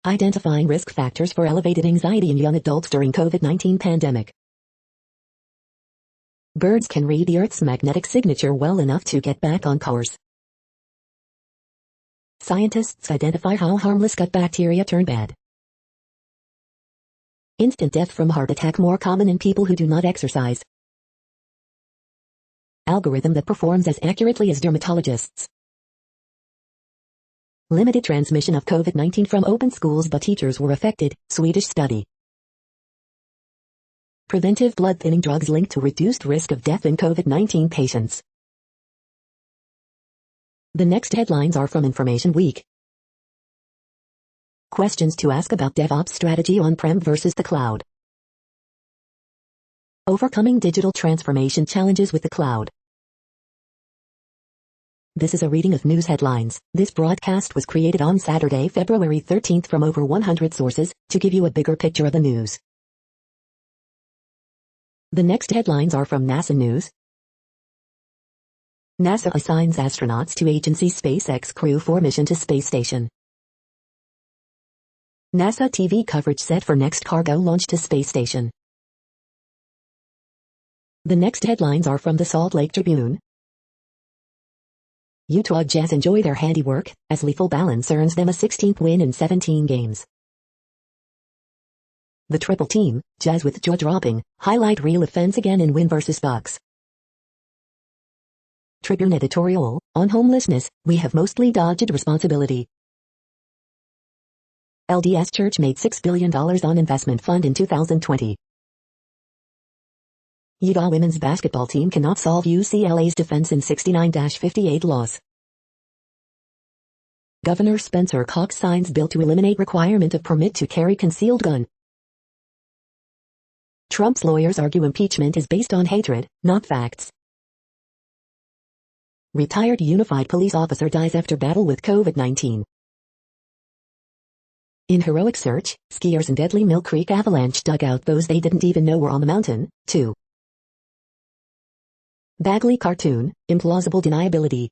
Identifying risk factors for elevated anxiety in young adults during COVID-19 pandemic. Birds can read the Earth's magnetic signature well enough to get back on course. Scientists identify how harmless gut bacteria turn bad. Instant death from heart attack more common in people who do not exercise. Algorithm that performs as accurately as dermatologists. Limited transmission of COVID-19 from open schools but teachers were affected, Swedish study. Preventive blood thinning drugs linked to reduced risk of death in COVID-19 patients. The next headlines are from Information Week. Questions to ask about DevOps strategy on-prem versus the cloud. Overcoming digital transformation challenges with the cloud. This is a reading of news headlines. This broadcast was created on Saturday, February 13th from over 100 sources, to give you a bigger picture of the news. The next headlines are from NASA News. NASA assigns astronauts to agency SpaceX crew for mission to space station. NASA TV coverage set for next cargo launch to space station. The next headlines are from the Salt Lake Tribune. Utah Jazz enjoy their handiwork, as lethal balance earns them a 16th win in 17 games. The triple team, Jazz with jaw-dropping, highlight real offense again in win versus Bucks. Tribune editorial, on homelessness, we have mostly dodged responsibility. LDS Church made $6 billion on investment fund in 2020. Utah women's basketball team cannot solve UCLA's defense in 69-58 loss. Governor Spencer Cox signs bill to eliminate requirement of permit to carry concealed gun. Trump's lawyers argue impeachment is based on hatred, not facts. Retired unified police officer dies after battle with COVID-19. In heroic search, skiers in Deadly Mill Creek avalanche dug out those they didn't even know were on the mountain, too. Bagley cartoon, implausible deniability.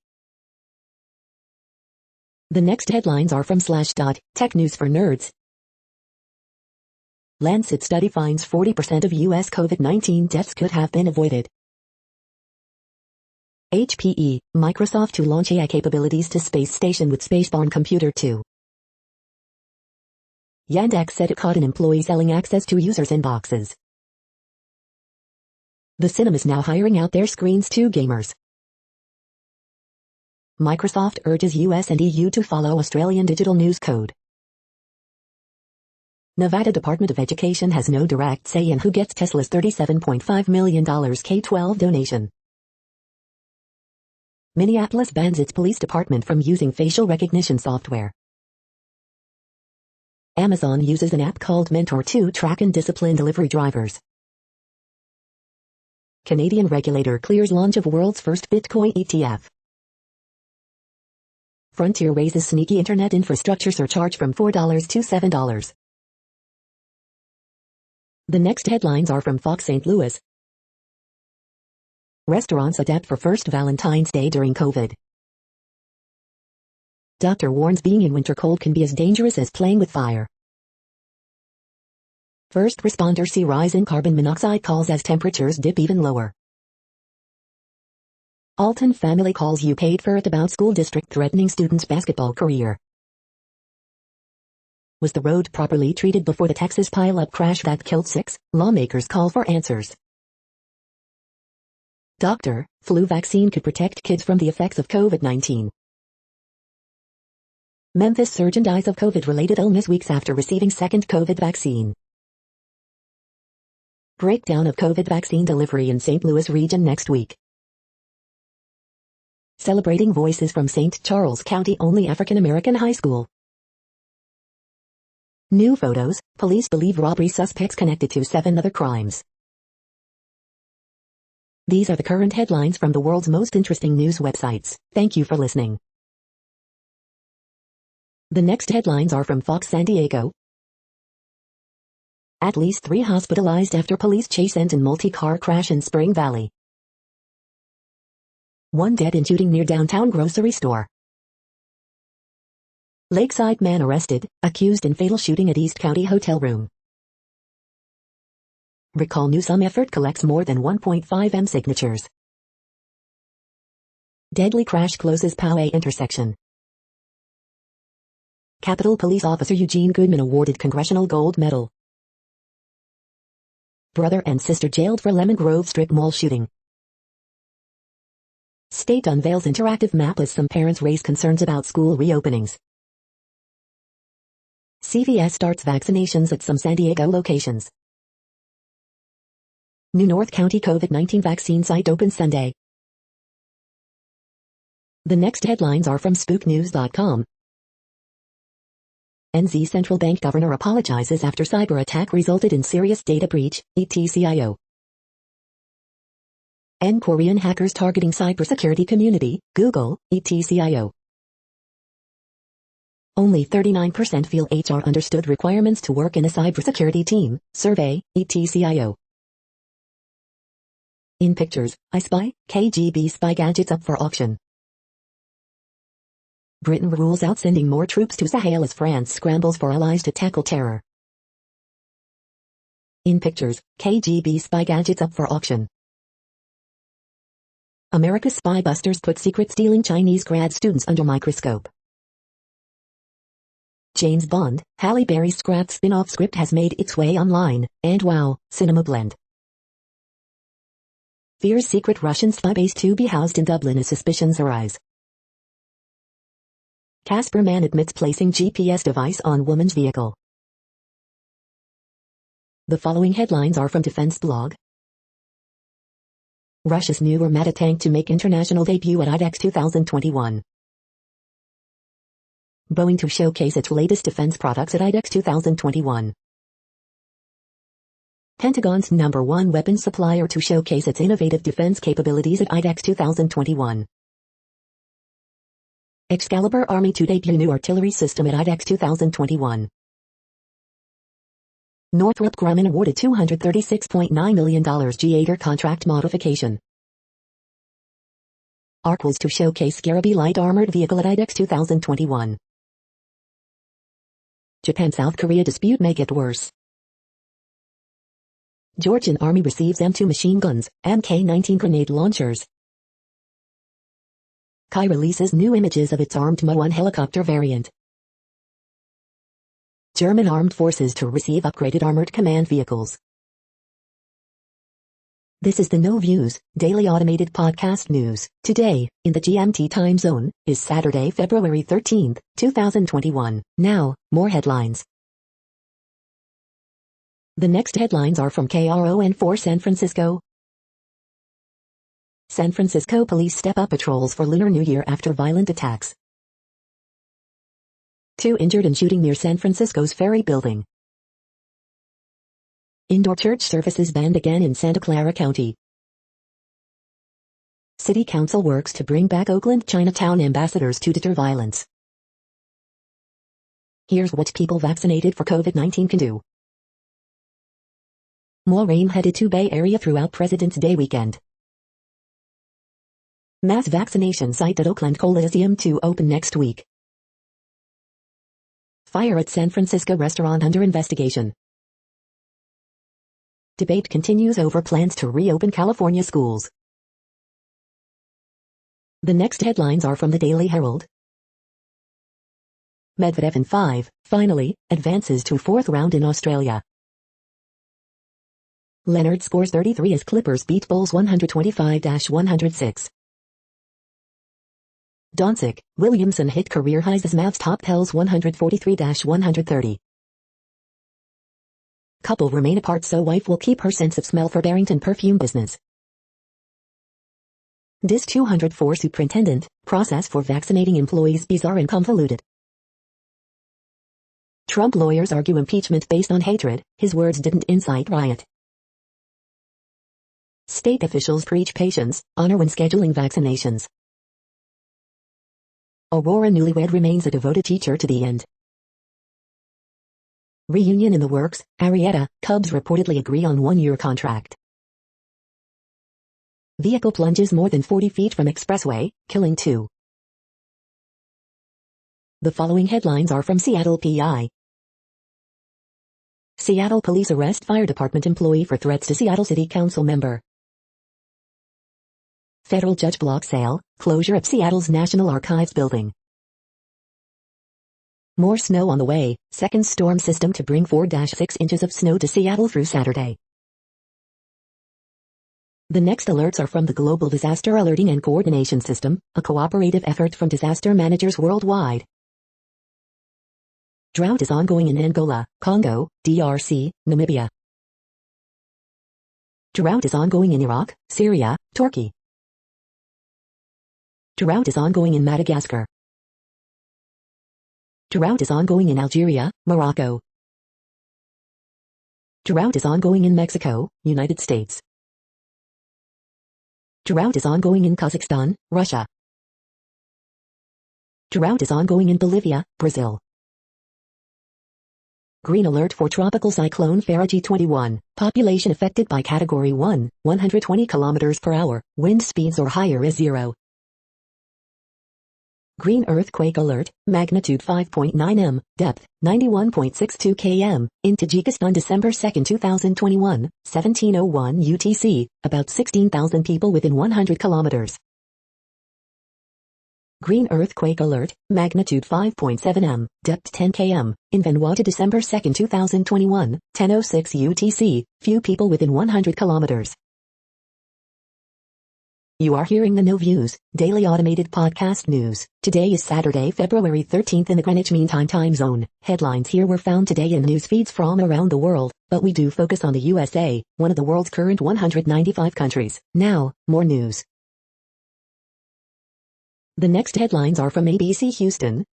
The next headlines are from Slashdot, Tech News for Nerds. Lancet study finds 40% of U.S. COVID-19 deaths could have been avoided. HPE, Microsoft to launch AI capabilities to space station with spaceborne computer 2. Yandex said it caught an employee selling access to users' inboxes. The cinemas now hiring out their screens to gamers. Microsoft urges US and EU to follow Australian Digital News Code. Nevada Department of Education has no direct say in who gets Tesla's $37.5 million K-12 donation. Minneapolis bans its police department from using facial recognition software. Amazon uses an app called Mentor to track and discipline delivery drivers. Canadian regulator clears launch of world's first Bitcoin ETF. Frontier raises sneaky internet infrastructure surcharge from $4 to $7. The next headlines are from Fox St. Louis. Restaurants adapt for first Valentine's Day during COVID. Doctor warns being in winter cold can be as dangerous as playing with fire. First responders see rise in carbon monoxide calls as temperatures dip even lower. Alton family calls you paid for it about school district threatening student's basketball career. Was the road properly treated before the Texas pile-up crash that killed 6? Lawmakers call for answers. Doctor, flu vaccine could protect kids from the effects of COVID-19. Memphis surgeon dies of COVID-related illness weeks after receiving second COVID vaccine. Breakdown of COVID vaccine delivery in St. Louis region next week. Celebrating voices from St. Charles County only African American high school. New photos, police believe robbery suspects connected to 7 other crimes. These are the current headlines from the world's most interesting news websites. Thank you for listening. The next headlines are from Fox San Diego. At least 3 hospitalized after police chase ends in multi-car crash in Spring Valley. 1 dead in shooting near downtown grocery store. Lakeside man arrested, accused in fatal shooting at East County hotel room. Recall Newsom effort collects more than 1.5 M signatures. Deadly crash closes Poway intersection. Capitol Police Officer Eugene Goodman awarded Congressional Gold Medal. Brother and sister jailed for Lemon Grove strip mall shooting. State unveils interactive map as some parents raise concerns about school reopenings. CVS starts vaccinations at some San Diego locations. New North County COVID-19 vaccine site opens Sunday. The next headlines are from spooknews.com. NZ Central Bank Governor apologizes after cyber attack resulted in serious data breach, ETCIO. Korean hackers targeting cybersecurity community, Google, ETCIO. Only 39% feel HR understood requirements to work in a cybersecurity team, survey, ETCIO. In pictures, I Spy, KGB spy gadgets up for auction. Britain rules out sending more troops to Sahel as France scrambles for allies to tackle terror. In pictures, KGB spy gadgets up for auction. America's spy busters put secret-stealing Chinese grad students under microscope. James Bond, Halle Berry's scrapped spin-off script has made its way online, and wow, cinema blend. Fears secret Russian spy base to be housed in Dublin as suspicions arise. Casper man admits placing GPS device on woman's vehicle. The following headlines are from Defense Blog. Russia's new Armata tank to make international debut at IDEX 2021. Boeing to showcase its latest defense products at IDEX 2021. Pentagon's #1 weapons supplier to showcase its innovative defense capabilities at IDEX 2021. Excalibur Army to debut new artillery system at IDEX 2021. Northrop Grumman awarded $236.9 million G8 contract modification. Arkwells to showcase Scarabee light armored vehicle at IDEX 2021. Japan-South Korea dispute may get worse. Georgian Army receives M2 machine guns, Mk-19 grenade launchers. Kai releases new images of its armed Mi-1 helicopter variant. German armed forces to receive upgraded armored command vehicles. This is the No Views, daily automated podcast news. Today, in the GMT time zone, is Saturday, February 13th, 2021. Now, more headlines. The next headlines are from KRON4 San Francisco. San Francisco police step up patrols for Lunar New Year after violent attacks. 2 injured in shooting near San Francisco's Ferry Building. Indoor church services banned again in Santa Clara County. City Council works to bring back Oakland Chinatown ambassadors to deter violence. Here's what people vaccinated for COVID-19 can do. More rain headed to Bay Area throughout President's Day weekend. Mass vaccination site at Oakland Coliseum to open next week. Fire at San Francisco restaurant under investigation. Debate continues over plans to reopen California schools. The next headlines are from the Daily Herald. Medvedev in 5, finally, advances to 4th round in Australia. Leonard scores 33 as Clippers beat Bulls 125-106. Doncic, Williamson hit career highs as Mavs top Pels 143-130. Couple remain apart so wife will keep her sense of smell for Barrington perfume business. DIS 204 Superintendent, process for vaccinating employees bizarre and convoluted. Trump lawyers argue impeachment based on hatred, his words didn't incite riot. State officials preach patience, honor when scheduling vaccinations. Aurora newlywed remains a devoted teacher to the end. Reunion in the works, Arrieta, Cubs reportedly agree on one-year contract. Vehicle plunges more than 40 feet from expressway, killing 2. The following headlines are from Seattle PI. Seattle police arrest fire department employee for threats to Seattle City Council member. Federal judge blocks sale, closure of Seattle's National Archives building. More snow on the way, second storm system to bring 4-6 inches of snow to Seattle through Saturday. The next alerts are from the Global Disaster Alerting and Coordination System, a cooperative effort from disaster managers worldwide. Drought is ongoing in Angola, Congo, DRC, Namibia. Drought is ongoing in Iraq, Syria, Turkey. Drought is ongoing in Madagascar. Drought is ongoing in Algeria, Morocco. Drought is ongoing in Mexico, United States. Drought is ongoing in Kazakhstan, Russia. Drought is ongoing in Bolivia, Brazil. Green alert for tropical cyclone Faraji 21, population affected by category 1, 120 km per hour, wind speeds or higher is 0. Green earthquake alert, magnitude 5.9 m, depth, 91.62 km, in Tajikistan December 2, 2021, 1701 UTC, about 16,000 people within 100 kilometers. Green earthquake alert, magnitude 5.7 m, depth 10 km, in Vanuatu December 2, 2021, 10:06 UTC, few people within 100 kilometers. You are hearing the No Views, daily automated podcast news. Today is Saturday, February 13th in the Greenwich Mean Time time zone. Headlines here were found today in news feeds from around the world, but we do focus on the USA, one of the world's current 195 countries. Now, more news. The next headlines are from ABC Houston.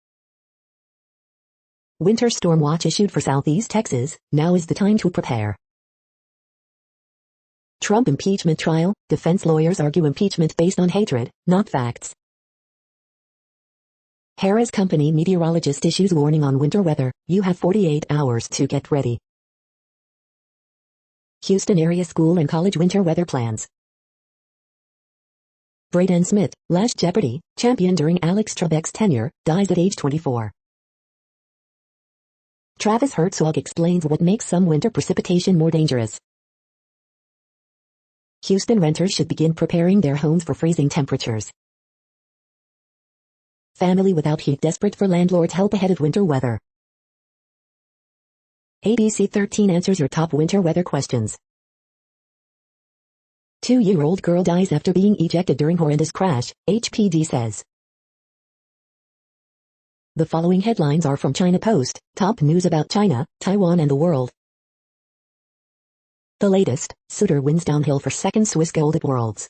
Winter storm watch issued for Southeast Texas, now is the time to prepare. Trump impeachment trial, defense lawyers argue impeachment based on hatred, not facts. Harris Company meteorologist issues warning on winter weather, you have 48 hours to get ready. Houston area school and college winter weather plans. Braden Smith, Last Jeopardy! Champion during Alex Trebek's tenure, dies at age 24. Travis Herzog explains what makes some winter precipitation more dangerous. Houston renters should begin preparing their homes for freezing temperatures. Family without heat desperate for landlord's help ahead of winter weather. ABC 13 answers your top winter weather questions. 2-year-old girl dies after being ejected during horrendous crash, HPD says. The following headlines are from China Post, top news about China, Taiwan and the world. The latest, Suter wins downhill for second Swiss gold at Worlds.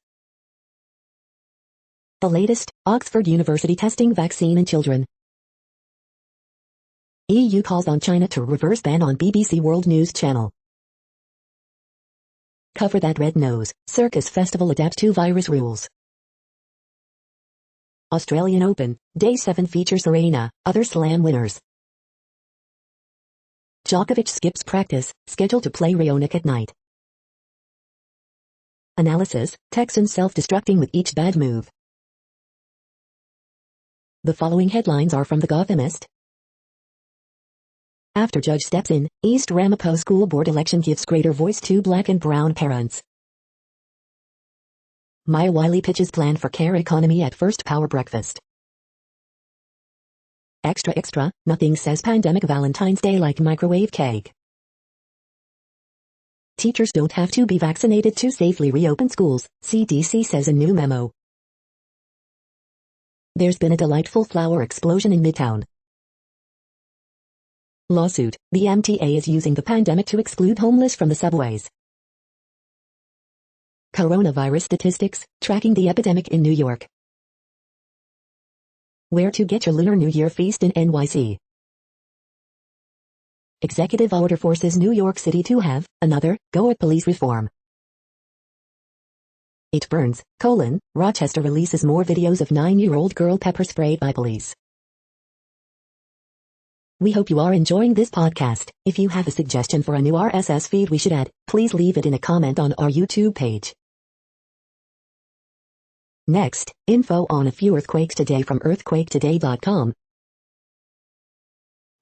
The latest, Oxford University testing vaccine in children. EU calls on China to reverse ban on BBC World News Channel. Cover that red nose, circus festival adapt to virus rules. Australian Open, Day 7 features Serena, other slam winners. Djokovic skips practice, scheduled to play Raonic at night. Analysis, Texans self-destructing with each bad move. The following headlines are from The Gothamist. After judge steps in, East Ramapo School Board election gives greater voice to black and brown parents. Maya Wiley pitches plan for care economy at First Power Breakfast. Extra extra, nothing says pandemic Valentine's Day like microwave cake. Teachers don't have to be vaccinated to safely reopen schools, CDC says in new memo. There's been a delightful flower explosion in Midtown. Lawsuit. The MTA is using the pandemic to exclude homeless from the subways. Coronavirus statistics, tracking the epidemic in New York. Where to get your Lunar New Year feast in NYC. Executive order forces New York City to have another go at police reform. It burns, Rochester releases more videos of 9-year-old girl pepper sprayed by police. We hope you are enjoying this podcast. If you have a suggestion for a new RSS feed we should add, please leave it in a comment on our YouTube page. Next, info on a few earthquakes today from earthquaketoday.com.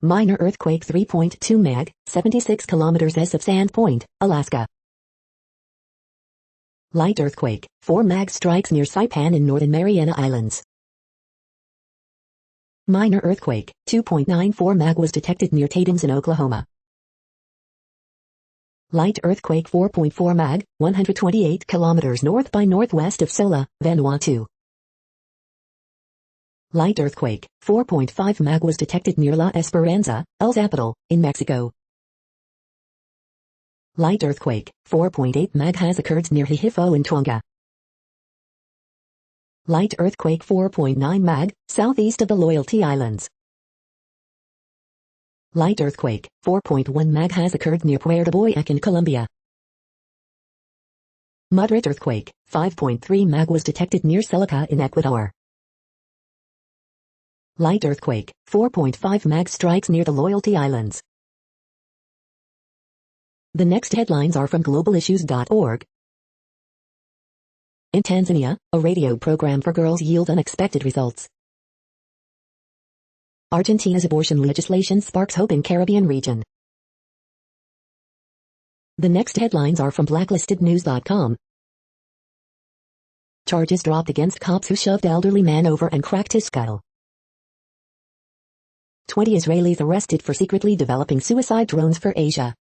Minor earthquake 3.2 mag, 76 kilometers east of Sandpoint, Alaska. Light earthquake, 4 mag strikes near Saipan in Northern Mariana Islands. Minor earthquake, 2.94 mag was detected near Tatums in Oklahoma. Light earthquake 4.4 mag, 128 kilometers north by northwest of Sola, Vanuatu. Light earthquake, 4.5 mag was detected near La Esperanza, El Zapotal, in Mexico. Light earthquake, 4.8 mag has occurred near Hihifo in Tonga. Light earthquake 4.9 mag, southeast of the Loyalty Islands. Light earthquake, 4.1 mag has occurred near Puerto Boyac in Colombia. Moderate earthquake, 5.3 mag was detected near Celica in Ecuador. Light earthquake, 4.5 mag strikes near the Loyalty Islands. The next headlines are from globalissues.org. In Tanzania, a radio program for girls yields unexpected results. Argentina's abortion legislation sparks hope in Caribbean region. The next headlines are from blacklistednews.com. Charges dropped against cops who shoved elderly man over and cracked his skull. 20 Israelis arrested for secretly developing suicide drones for Asia.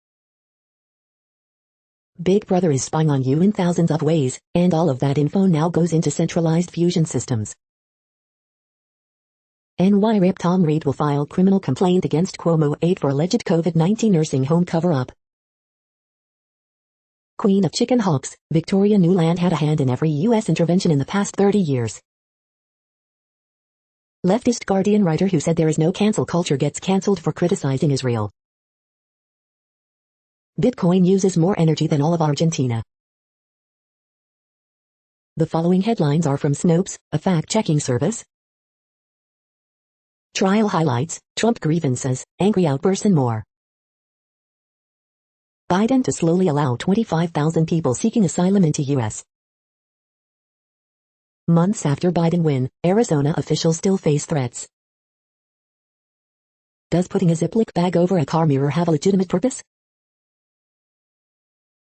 Big Brother is spying on you in thousands of ways, and all of that info now goes into centralized fusion systems. NY Rep Tom Reed will file criminal complaint against Cuomo aide for alleged COVID-19 nursing home cover-up. Queen of Chicken Hawks, Victoria Nuland had a hand in every U.S. intervention in the past 30 years. Leftist Guardian writer who said there is no cancel culture gets cancelled for criticizing Israel. Bitcoin uses more energy than all of Argentina. The following headlines are from Snopes, a fact-checking service. Trial highlights, Trump grievances, angry outbursts and more. Biden to slowly allow 25,000 people seeking asylum into U.S. Months after Biden win, Arizona officials still face threats. Does putting a Ziploc bag over a car mirror have a legitimate purpose?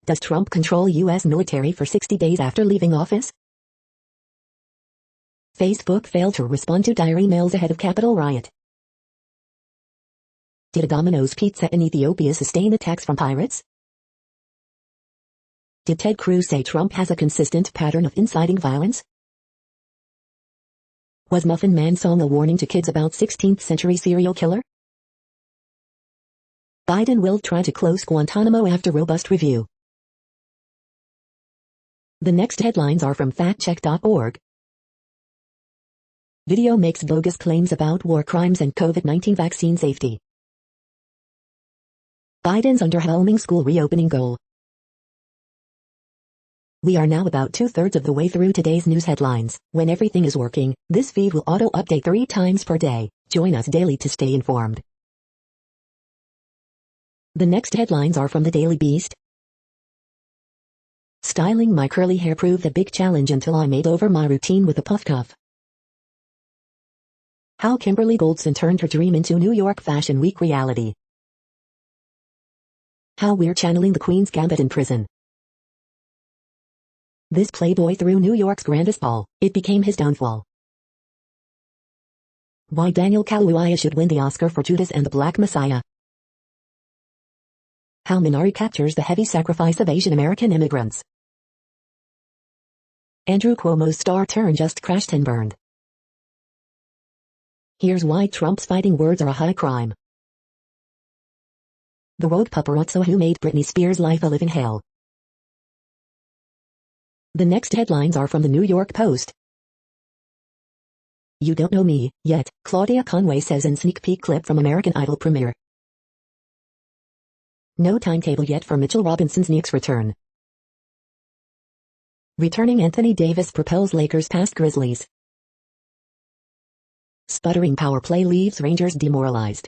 Does Trump control U.S. military for 60 days after leaving office? Facebook failed to respond to dire emails ahead of Capitol riot. Did a Domino's pizza in Ethiopia sustain attacks from pirates? Did Ted Cruz say Trump has a consistent pattern of inciting violence? Was Muffin Man song a warning to kids about 16th century serial killer? Biden will try to close Guantanamo after robust review. The next headlines are from factcheck.org. Video makes bogus claims about war crimes and COVID-19 vaccine safety. Biden's underwhelming school reopening goal. We are now about 2/3 of the way through today's news headlines. When everything is working, this feed will auto-update 3 times per day. Join us daily to stay informed. The next headlines are from the Daily Beast. Styling my curly hair proved a big challenge until I made over my routine with a puff cuff. How Kimberly Goldson turned her dream into New York Fashion Week reality. How we're channeling the Queen's Gambit in prison. This playboy threw New York's grandest ball, it became his downfall. Why Daniel Kaluuya should win the Oscar for Judas and the Black Messiah. How Minari captures the heavy sacrifice of Asian American immigrants. Andrew Cuomo's star turn just crashed and burned. Here's why Trump's fighting words are a high crime. The woke paparazzo who made Britney Spears' life a living hell. The next headlines are from the New York Post. You don't know me yet, Claudia Conway says in sneak peek clip from American Idol premiere. No timetable yet for Mitchell Robinson's Knicks return. Returning Anthony Davis propels Lakers past Grizzlies. Sputtering power play leaves Rangers demoralized.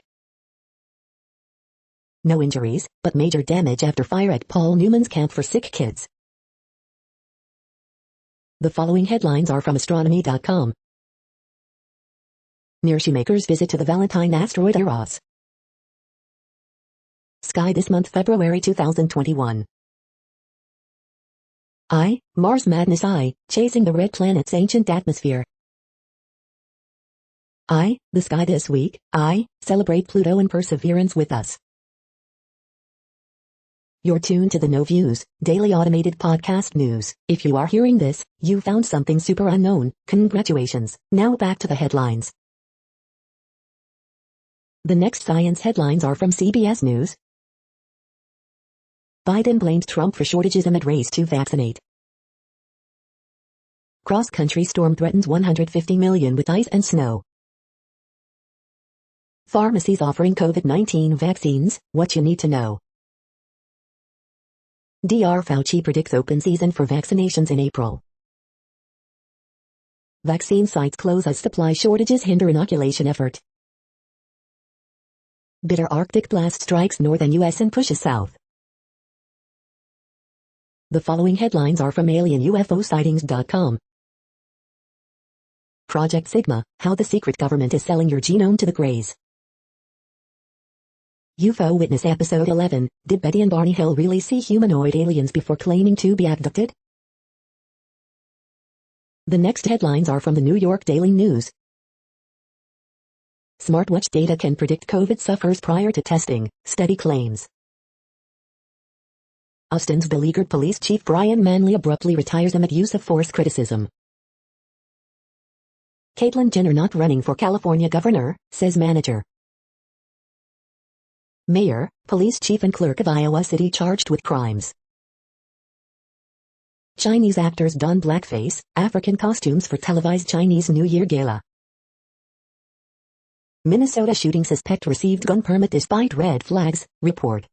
No injuries, but major damage after fire at Paul Newman's camp for sick kids. The following headlines are from astronomy.com. Near Shoemaker's visit to the Valentine asteroid Eros. Sky this month February 2021. Mars Madness chasing the red planet's ancient atmosphere. The sky this week, celebrate Pluto and Perseverance with us. You're tuned to the No Views, daily automated podcast news. If you are hearing this, you found something super unknown. Congratulations. Now back to the headlines. The next science headlines are from CBS News. Biden blames Trump for shortages amid race to vaccinate. Cross-country storm threatens 150 million with ice and snow. Pharmacies offering COVID-19 vaccines, what you need to know. Dr. Fauci predicts open season for vaccinations in April. Vaccine sites close as supply shortages hinder inoculation effort. Bitter Arctic blast strikes northern U.S. and pushes south. The following headlines are from alienUFOsightings.com. Project Sigma, how the secret government is selling your genome to the Greys. UFO Witness Episode 11, did Betty and Barney Hill really see humanoid aliens before claiming to be abducted? The next headlines are from the New York Daily News. Smartwatch data can predict COVID sufferers prior to testing, study claims. Austin's beleaguered police chief Brian Manley abruptly retires amid use of force criticism. Caitlyn Jenner not running for California governor, says manager. Mayor, police chief and clerk of Iowa City charged with crimes. Chinese actors don blackface, African costumes for televised Chinese New Year gala. Minnesota shooting suspect received gun permit despite red flags, report.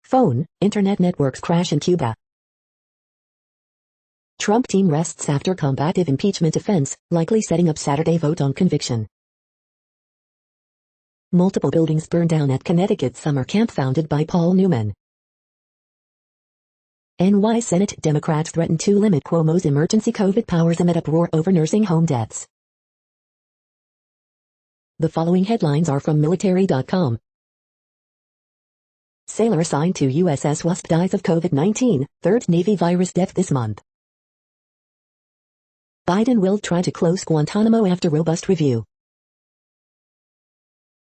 Phone, internet networks crash in Cuba. Trump team rests after combative impeachment offense, likely setting up Saturday vote on conviction. Multiple buildings burned down at Connecticut's summer camp founded by Paul Newman. NY Senate Democrats threaten to limit Cuomo's emergency COVID powers amid uproar over nursing home deaths. The following headlines are from military.com. Sailor assigned to USS Wasp dies of COVID-19, third Navy virus death this month. Biden will try to close Guantanamo after robust review.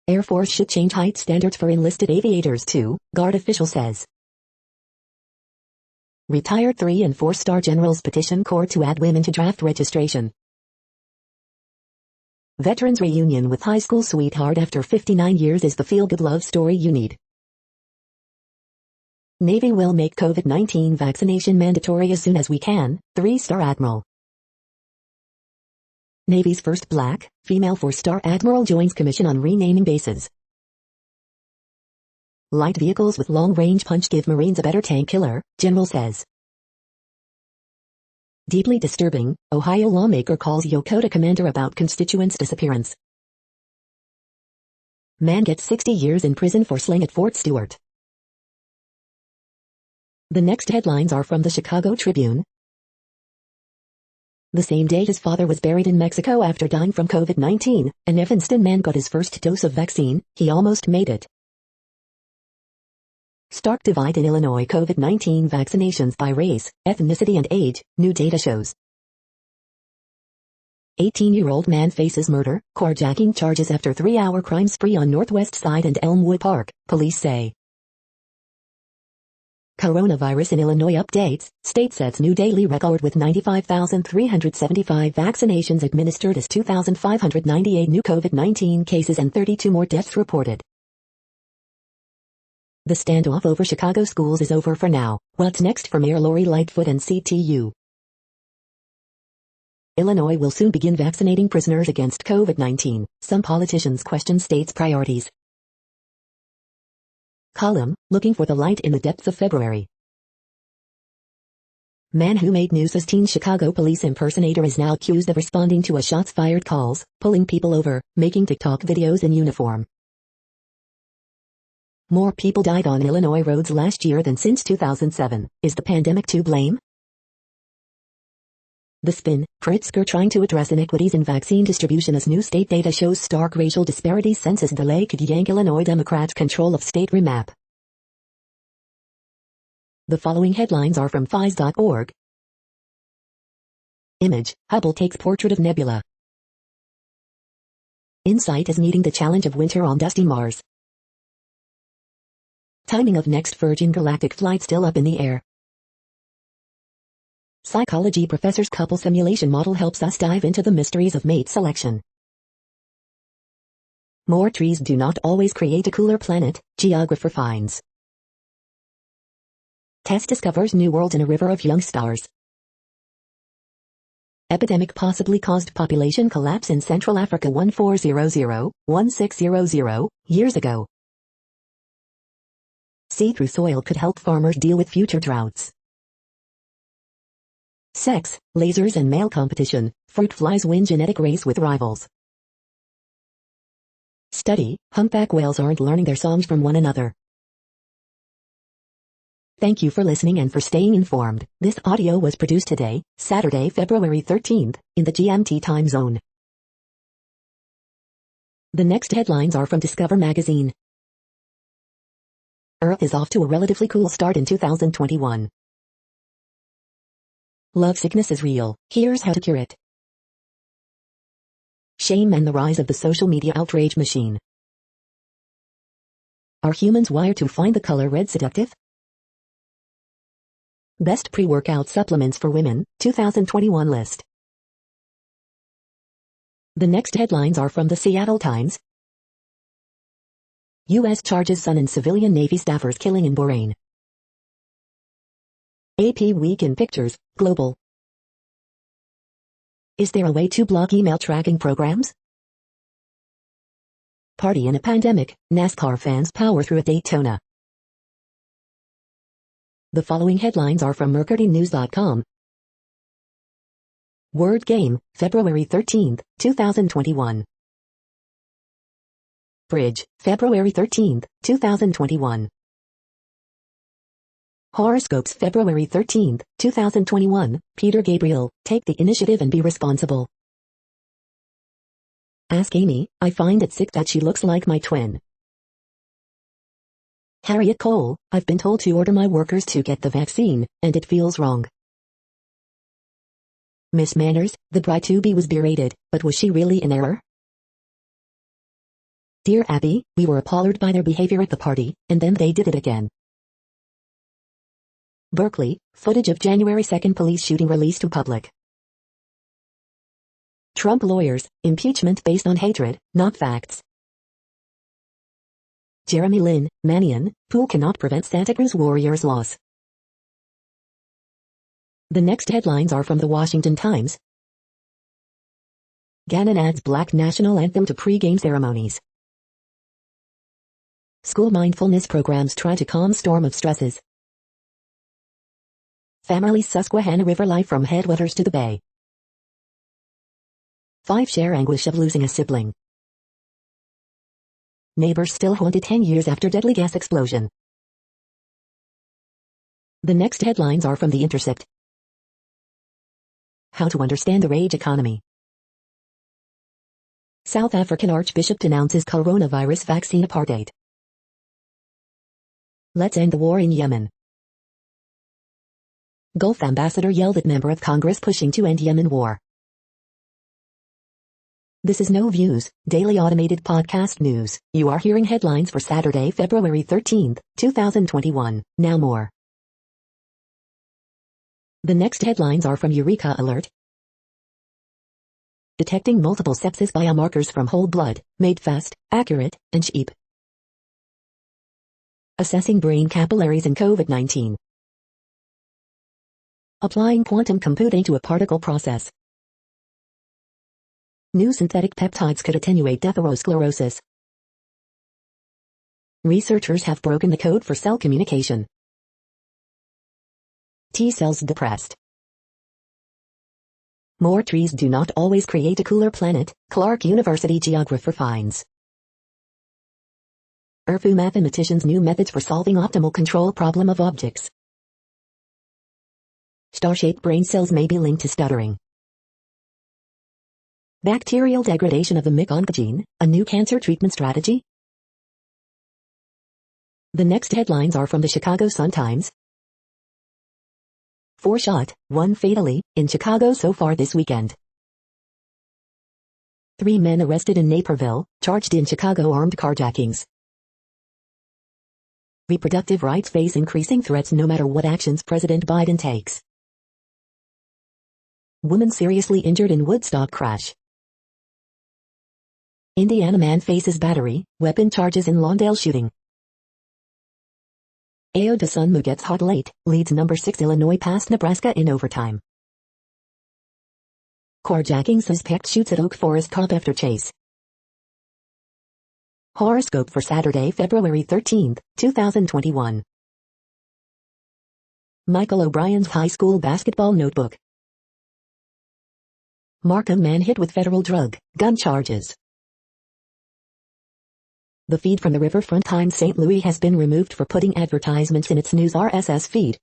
Air Force should change height standards for enlisted aviators too, Guard official says. Retired 3- and 4-star generals petition court to add women to draft registration. Veterans reunion with high school sweetheart after 59 years is the feel-good love story you need. Navy will make COVID-19 vaccination mandatory as soon as we can, 3-star admiral. Navy's first black, female 4-star admiral joins commission on renaming bases. Light vehicles with long-range punch give Marines a better tank killer, general says. Deeply disturbing, Ohio lawmaker calls Yokota commander about constituent's disappearance. Man gets 60 years in prison for slaying at Fort Stewart. The next headlines are from the Chicago Tribune. The same day his father was buried in Mexico after dying from COVID-19, an Evanston man got his first dose of vaccine, he almost made it. Stark divide in Illinois COVID-19 vaccinations by race, ethnicity and age, new data shows. 18-year-old man faces murder, carjacking charges after 3-hour crime spree on Northwest Side and Elmwood Park, police say. Coronavirus in Illinois updates. State sets new daily record with 95,375 vaccinations administered as 2,598 new COVID-19 cases and 32 more deaths reported. The standoff over Chicago schools is over for now. What's next for Mayor Lori Lightfoot and CTU? Illinois will soon begin vaccinating prisoners against COVID-19. Some politicians question state's priorities. Column, looking for the light in the depths of February. Man who made news as teen Chicago police impersonator is now accused of responding to a shots fired calls, pulling people over, making TikTok videos in uniform. More people died on Illinois roads last year than since 2007. Is the pandemic to blame? The Spin, Pritzker trying to address inequities in vaccine distribution as new state data shows stark racial disparities. Census delay could yank Illinois Democrats' control of state remap. The following headlines are from phys.org. Image, Hubble takes portrait of nebula. InSight is meeting the challenge of winter on dusty Mars. Timing of next Virgin Galactic flight still up in the air. Psychology professor's couple simulation model helps us dive into the mysteries of mate selection. More trees do not always create a cooler planet, geographer finds. Test discovers new world in a river of young stars. Epidemic possibly caused population collapse in Central Africa 1400-1600 years ago. See-through soil could help farmers deal with future droughts. Sex, lasers and male competition, fruit flies win genetic race with rivals. Study, humpback whales aren't learning their songs from one another. Thank you for listening and for staying informed. This audio was produced today, Saturday, February 13th, in the GMT time zone. The next headlines are from Discover magazine. Earth is off to a relatively cool start in 2021. Love sickness is real. Here's how to cure it. Shame and the rise of the social media outrage machine. Are humans wired to find the color red seductive? Best pre-workout supplements for women, 2021 list. The next headlines are from the Seattle Times. U.S. charges son and civilian Navy staffers killing in Bahrain. AP Week in Pictures, Global. Is there a way to block email tracking programs? Party in a pandemic, NASCAR fans power through at Daytona. The following headlines are from MercuryNews.com. Word Game, February 13th, 2021. Bridge, February 13th, 2021. Horoscopes, February 13th, 2021, Peter Gabriel, take the initiative and be responsible. Ask Amy, I find it sick that she looks like my twin. Harriet Cole, I've been told to order my workers to get the vaccine, and it feels wrong. Miss Manners, the bride-to-be was berated, but was she really in error? Dear Abby, we were appalled by their behavior at the party, and then they did it again. Berkeley, footage of January 2nd police shooting released to public. Trump lawyers, impeachment based on hatred, not facts. Jeremy Lin, Mannion, pool cannot prevent Santa Cruz Warriors' loss. The next headlines are from the Washington Times. Gannon adds Black national anthem to pre-game ceremonies. School mindfulness programs try to calm storm of stresses. Families Susquehanna River life from headwaters to the bay. 5 share anguish of losing a sibling. Neighbors still haunted 10 years after deadly gas explosion. The next headlines are from The Intercept. How to understand the rage economy. South African Archbishop denounces coronavirus vaccine apartheid. Let's end the war in Yemen. Gulf ambassador yelled at member of Congress pushing to end Yemen war. This is No Views, daily automated podcast news. You are hearing headlines for Saturday, February 13th, 2021. Now more. The next headlines are from Eureka Alert. Detecting multiple sepsis biomarkers from whole blood, made fast, accurate, and cheap. Assessing brain capillaries in COVID-19. Applying quantum computing to a particle process. New synthetic peptides could attenuate atherosclerosis. Researchers have broken the code for cell communication. T cells depressed. More trees do not always create a cooler planet, Clark University geographer finds. ERFU mathematicians' new methods for solving optimal control problem of objects. Star-shaped brain cells may be linked to stuttering. Bacterial degradation of the MYC oncogene, a new cancer treatment strategy? The next headlines are from the Chicago Sun-Times. 4 shot, 1 fatally, in Chicago so far this weekend. 3 men arrested in Naperville, charged in Chicago armed carjackings. Reproductive rights face increasing threats no matter what actions President Biden takes. Woman seriously injured in Woodstock crash. Indiana man faces battery, weapon charges in Lawndale shooting. Ayo Dosunmu gets hot late, leads number 6 Illinois past Nebraska in overtime. Carjacking suspect shoots at Oak Forest cop after chase. Horoscope for Saturday, February 13, 2021. Michael O'Brien's high school basketball notebook. Markham man hit with federal drug, gun charges. The feed from the Riverfront Times St. Louis has been removed for putting advertisements in its news RSS feed.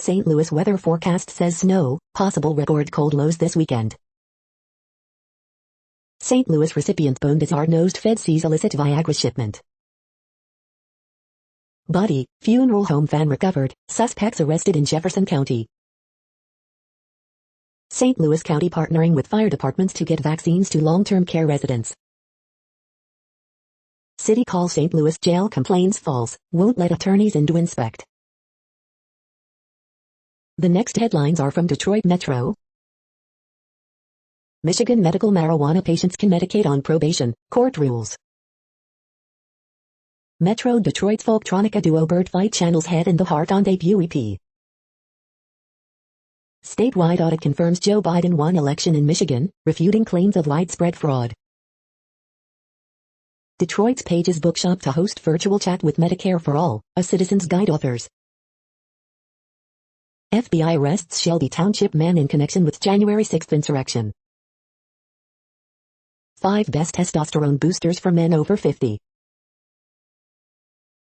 St. Louis weather forecast says snow, possible record cold lows this weekend. St. Louis recipient boned as hard-nosed Fed sees illicit Viagra shipment. Body, funeral home fan recovered, suspects arrested in Jefferson County. St. Louis County partnering with fire departments to get vaccines to long-term care residents. City calls St. Louis jail complains false, won't let attorneys in to inspect. The next headlines are from Detroit Metro. Michigan medical marijuana patients can medicate on probation, court rules. Metro Detroit's Folktronica duo Bird Fight channels head in the heart on debut EP. Statewide audit confirms Joe Biden won election in Michigan, refuting claims of widespread fraud. Detroit's Pages Bookshop to host virtual chat with Medicare for All, a Citizen's Guide authors. FBI arrests Shelby Township man in connection with January 6th insurrection. 5 best testosterone boosters for men over 50.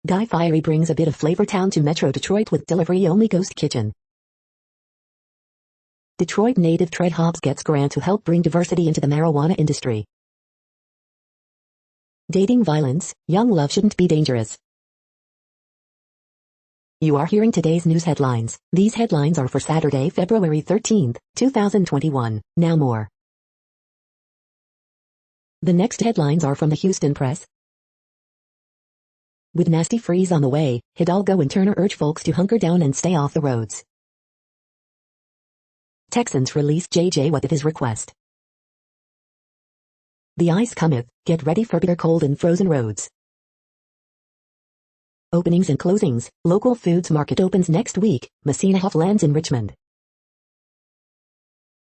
Guy Fieri brings a bit of Flavor Town to Metro Detroit with delivery-only ghost kitchen. Detroit native Tread Hobbs gets grant to help bring diversity into the marijuana industry. Dating violence, young love shouldn't be dangerous. You are hearing today's news headlines. These headlines are for Saturday, February 13, 2021. Now more. The next headlines are from the Houston Press. With nasty freeze on the way, Hidalgo and Turner urge folks to hunker down and stay off the roads. Texans release JJ Watt at his request. The ice cometh, get ready for bitter cold and frozen roads. Openings and closings, local foods market opens next week, Messina Hoff lands in Richmond.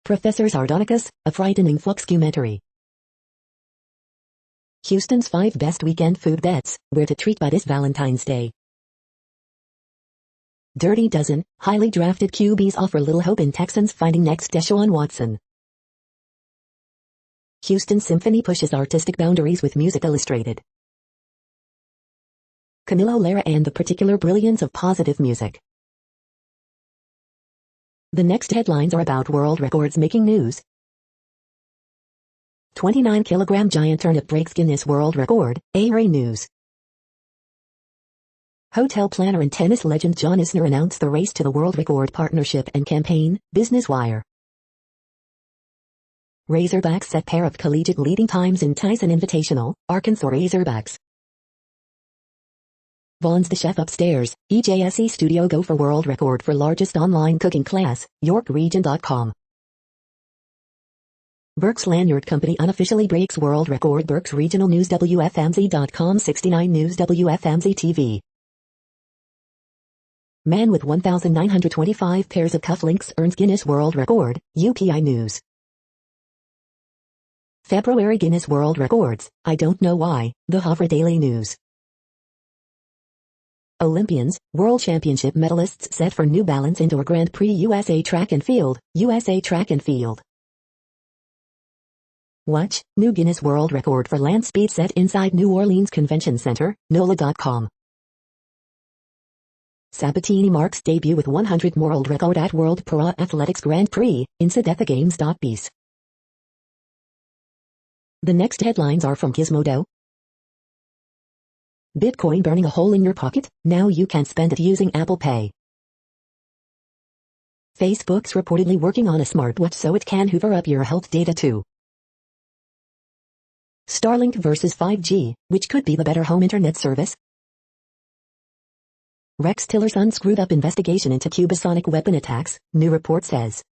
Professor Sardonicus, a frightening fluxcumentary. Houston's 5 best weekend food bets, where to treat by this Valentine's Day. Dirty Dozen, highly drafted QBs offer little hope in Texans finding next Deshaun Watson. Houston Symphony pushes artistic boundaries with Music Illustrated. Camilo Lara and the particular brilliance of positive music. The next headlines are about world records making news. 29-kilogram giant turnip breaks Guinness World Record, ARA News. Hotel planner and tennis legend John Isner announced the race to the World Record Partnership and Campaign, Business Wire. Razorbacks set pair of collegiate leading times in Tyson Invitational, Arkansas Razorbacks. Vaughn's the chef upstairs. EJSE Studio Go for world record for largest online cooking class. YorkRegion.com. Burke's Lanyard Company unofficially breaks world record. Burke's Regional News. WFMZ.com. 69 News. WFMZ TV. Man with 1,925 pairs of cufflinks earns Guinness World Record. UPI News. February Guinness World Records. I don't know why. The Havre Daily News. Olympians, World Championship medalists set for New Balance Indoor Grand Prix. USA Track and Field. USA Track and Field. Watch, new Guinness World Record for land speed set inside New Orleans Convention Center. NOLA.com. Sabatini marks debut with 100 world record at World Para Athletics Grand Prix, in SedethaGames.biz. The next headlines are from Gizmodo. Bitcoin burning a hole in your pocket, now you can spend it using Apple Pay. Facebook's reportedly working on a smartwatch so it can hoover up your health data too. Starlink versus 5G, which could be the better home internet service? Rex Tillerson screwed up investigation into Cubasonic weapon attacks, new report says.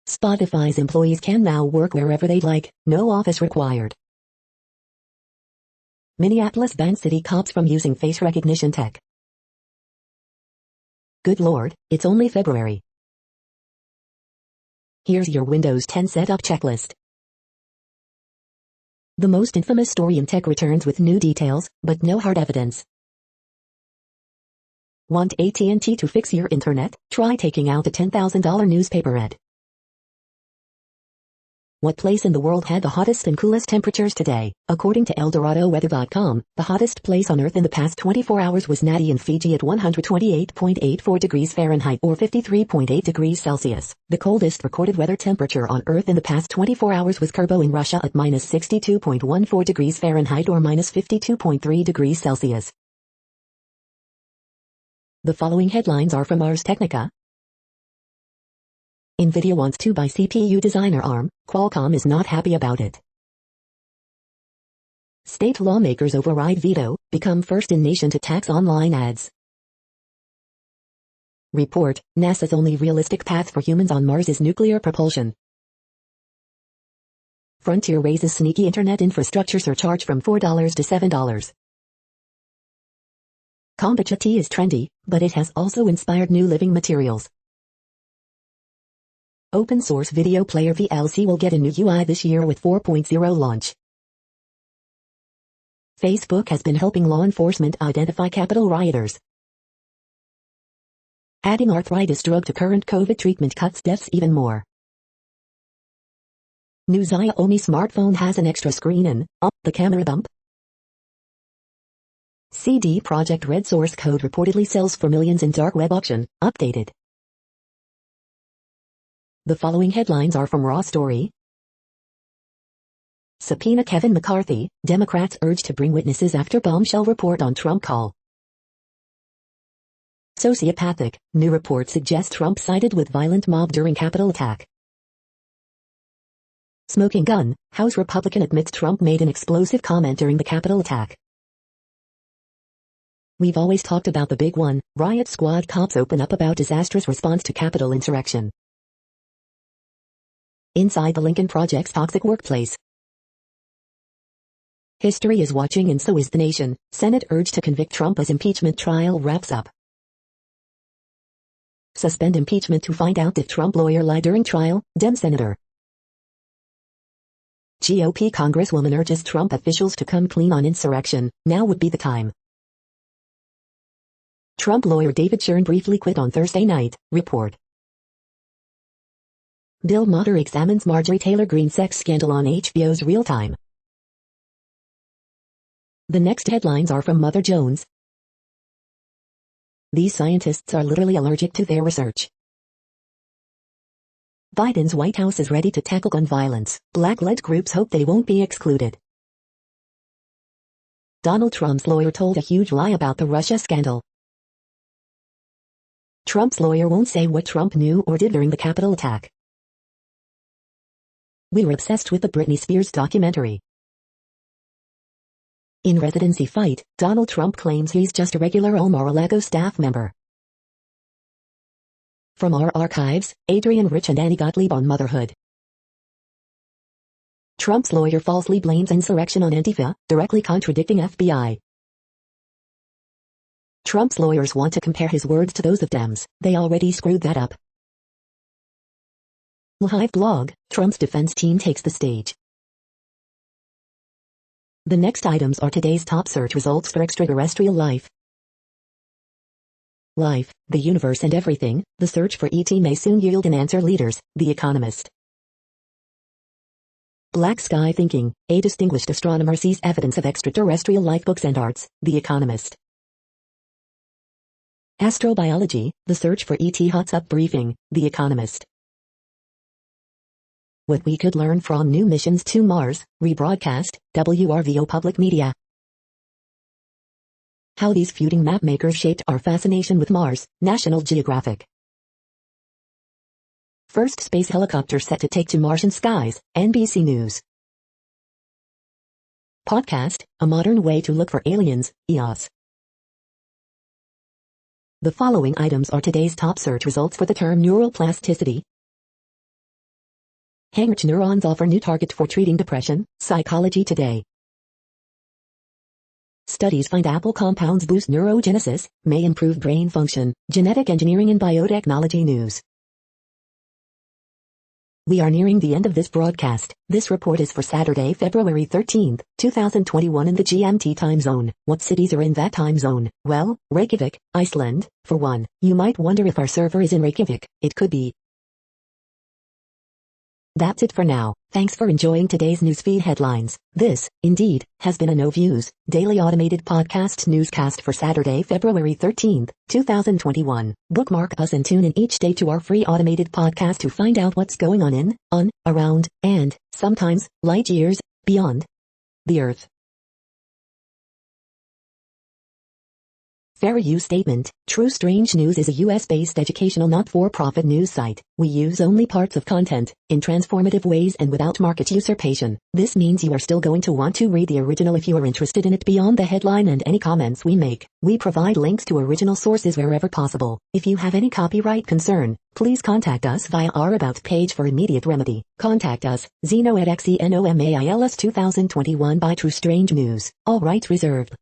Spotify's employees can now work wherever they'd like, no office required. Minneapolis bans city cops from using face recognition tech. Good Lord, it's only February. Here's your Windows 10 setup checklist. The most infamous story in tech returns with new details, but no hard evidence. Want AT&T to fix your internet? Try taking out a $10,000 newspaper ad. What place in the world had the hottest and coolest temperatures today? According to ElDoradoWeather.com, the hottest place on Earth in the past 24 hours was Nadi in Fiji at 128.84 degrees Fahrenheit or 53.8 degrees Celsius. The coldest recorded weather temperature on Earth in the past 24 hours was Kurbo in Russia at minus 62.14 degrees Fahrenheit or minus 52.3 degrees Celsius. The following headlines are from Ars Technica. NVIDIA wants to buy CPU designer ARM, Qualcomm is not happy about it. State lawmakers override veto, become first in nation to tax online ads. Report, NASA's only realistic path for humans on Mars is nuclear propulsion. Frontier raises sneaky internet infrastructure surcharge from $4 to $7. Kombucha tea is trendy, but it has also inspired new living materials. Open source video player VLC will get a new UI this year with 4.0 launch. Facebook has been helping law enforcement identify Capitol rioters. Adding arthritis drug to current COVID treatment cuts deaths even more. New Xiaomi smartphone has an extra screen and, the camera bump. CD Projekt Red source code reportedly sells for millions in dark web auction, updated. The following headlines are from Raw Story. Subpoena Kevin McCarthy, Democrats urge to bring witnesses after bombshell report on Trump call. Sociopathic, new report suggests Trump sided with violent mob during Capitol attack. Smoking gun, House Republican admits Trump made an explosive comment during the Capitol attack. We've always talked about the big one, riot squad cops open up about disastrous response to Capitol insurrection. Inside the Lincoln Project's toxic workplace. History is watching and so is the nation. Senate urged to convict Trump as impeachment trial wraps up. Suspend impeachment to find out if Trump lawyer lied during trial, Dem Senator. GOP Congresswoman urges Trump officials to come clean on insurrection, now would be the time. Trump lawyer David Stern briefly quit on Thursday night, report. Bill Maher examines Marjorie Taylor Greene sex scandal on HBO's Real Time. The next headlines are from Mother Jones. These scientists are literally allergic to their research. Biden's White House is ready to tackle gun violence. Black-led groups hope they won't be excluded. Donald Trump's lawyer told a huge lie about the Russia scandal. Trump's lawyer won't say what Trump knew or did during the Capitol attack. We're obsessed with the Britney Spears documentary. In residency fight, Donald Trump claims he's just a regular old Mar-a-Lago staff member. From our archives, Adrian Rich and Annie Gottlieb on motherhood. Trump's lawyer falsely blames insurrection on Antifa, directly contradicting FBI. Trump's lawyers want to compare his words to those of Dems. They already screwed that up. Hive blog, Trump's defense team takes the stage. The next items are today's top search results for extraterrestrial life. Life, the universe and everything, the search for ET may soon yield an answer. Leaders, The Economist. Black Sky Thinking, a distinguished astronomer sees evidence of extraterrestrial life. Books and Arts, The Economist. Astrobiology, the search for ET. Hot's Up Briefing, The Economist. What we could learn from new missions to Mars, rebroadcast, WRVO Public Media. How these feuding map makers shaped our fascination with Mars, National Geographic. First space helicopter set to take to Martian skies, NBC News. Podcast, a modern way to look for aliens, EOS. The following items are today's top search results for the term neural plasticity. Hanged neurons offer new target for treating depression, Psychology Today. Studies find apple compounds boost neurogenesis, may improve brain function, Genetic Engineering and Biotechnology News. We are nearing the end of this broadcast. This report is for Saturday, February 13, 2021 in the GMT time zone. What cities are in that time zone? Well, Reykjavik, Iceland, for one. You might wonder if our server is in Reykjavik. It could be. That's it for now. Thanks for enjoying today's newsfeed headlines. This, indeed, has been a No Views, daily automated podcast newscast for Saturday, February 13, 2021. Bookmark us and tune in each day to our free automated podcast to find out what's going on, around, and, sometimes, light years, beyond the Earth. Fair use statement. True Strange News is a US-based educational not-for-profit news site. We use only parts of content, in transformative ways and without market usurpation. This means you are still going to want to read the original if you are interested in it beyond the headline and any comments we make. We provide links to original sources wherever possible. If you have any copyright concern, please contact us via our About page for immediate remedy. Contact us, Zeno at XENOMAILS 2021 by True Strange News. All rights reserved.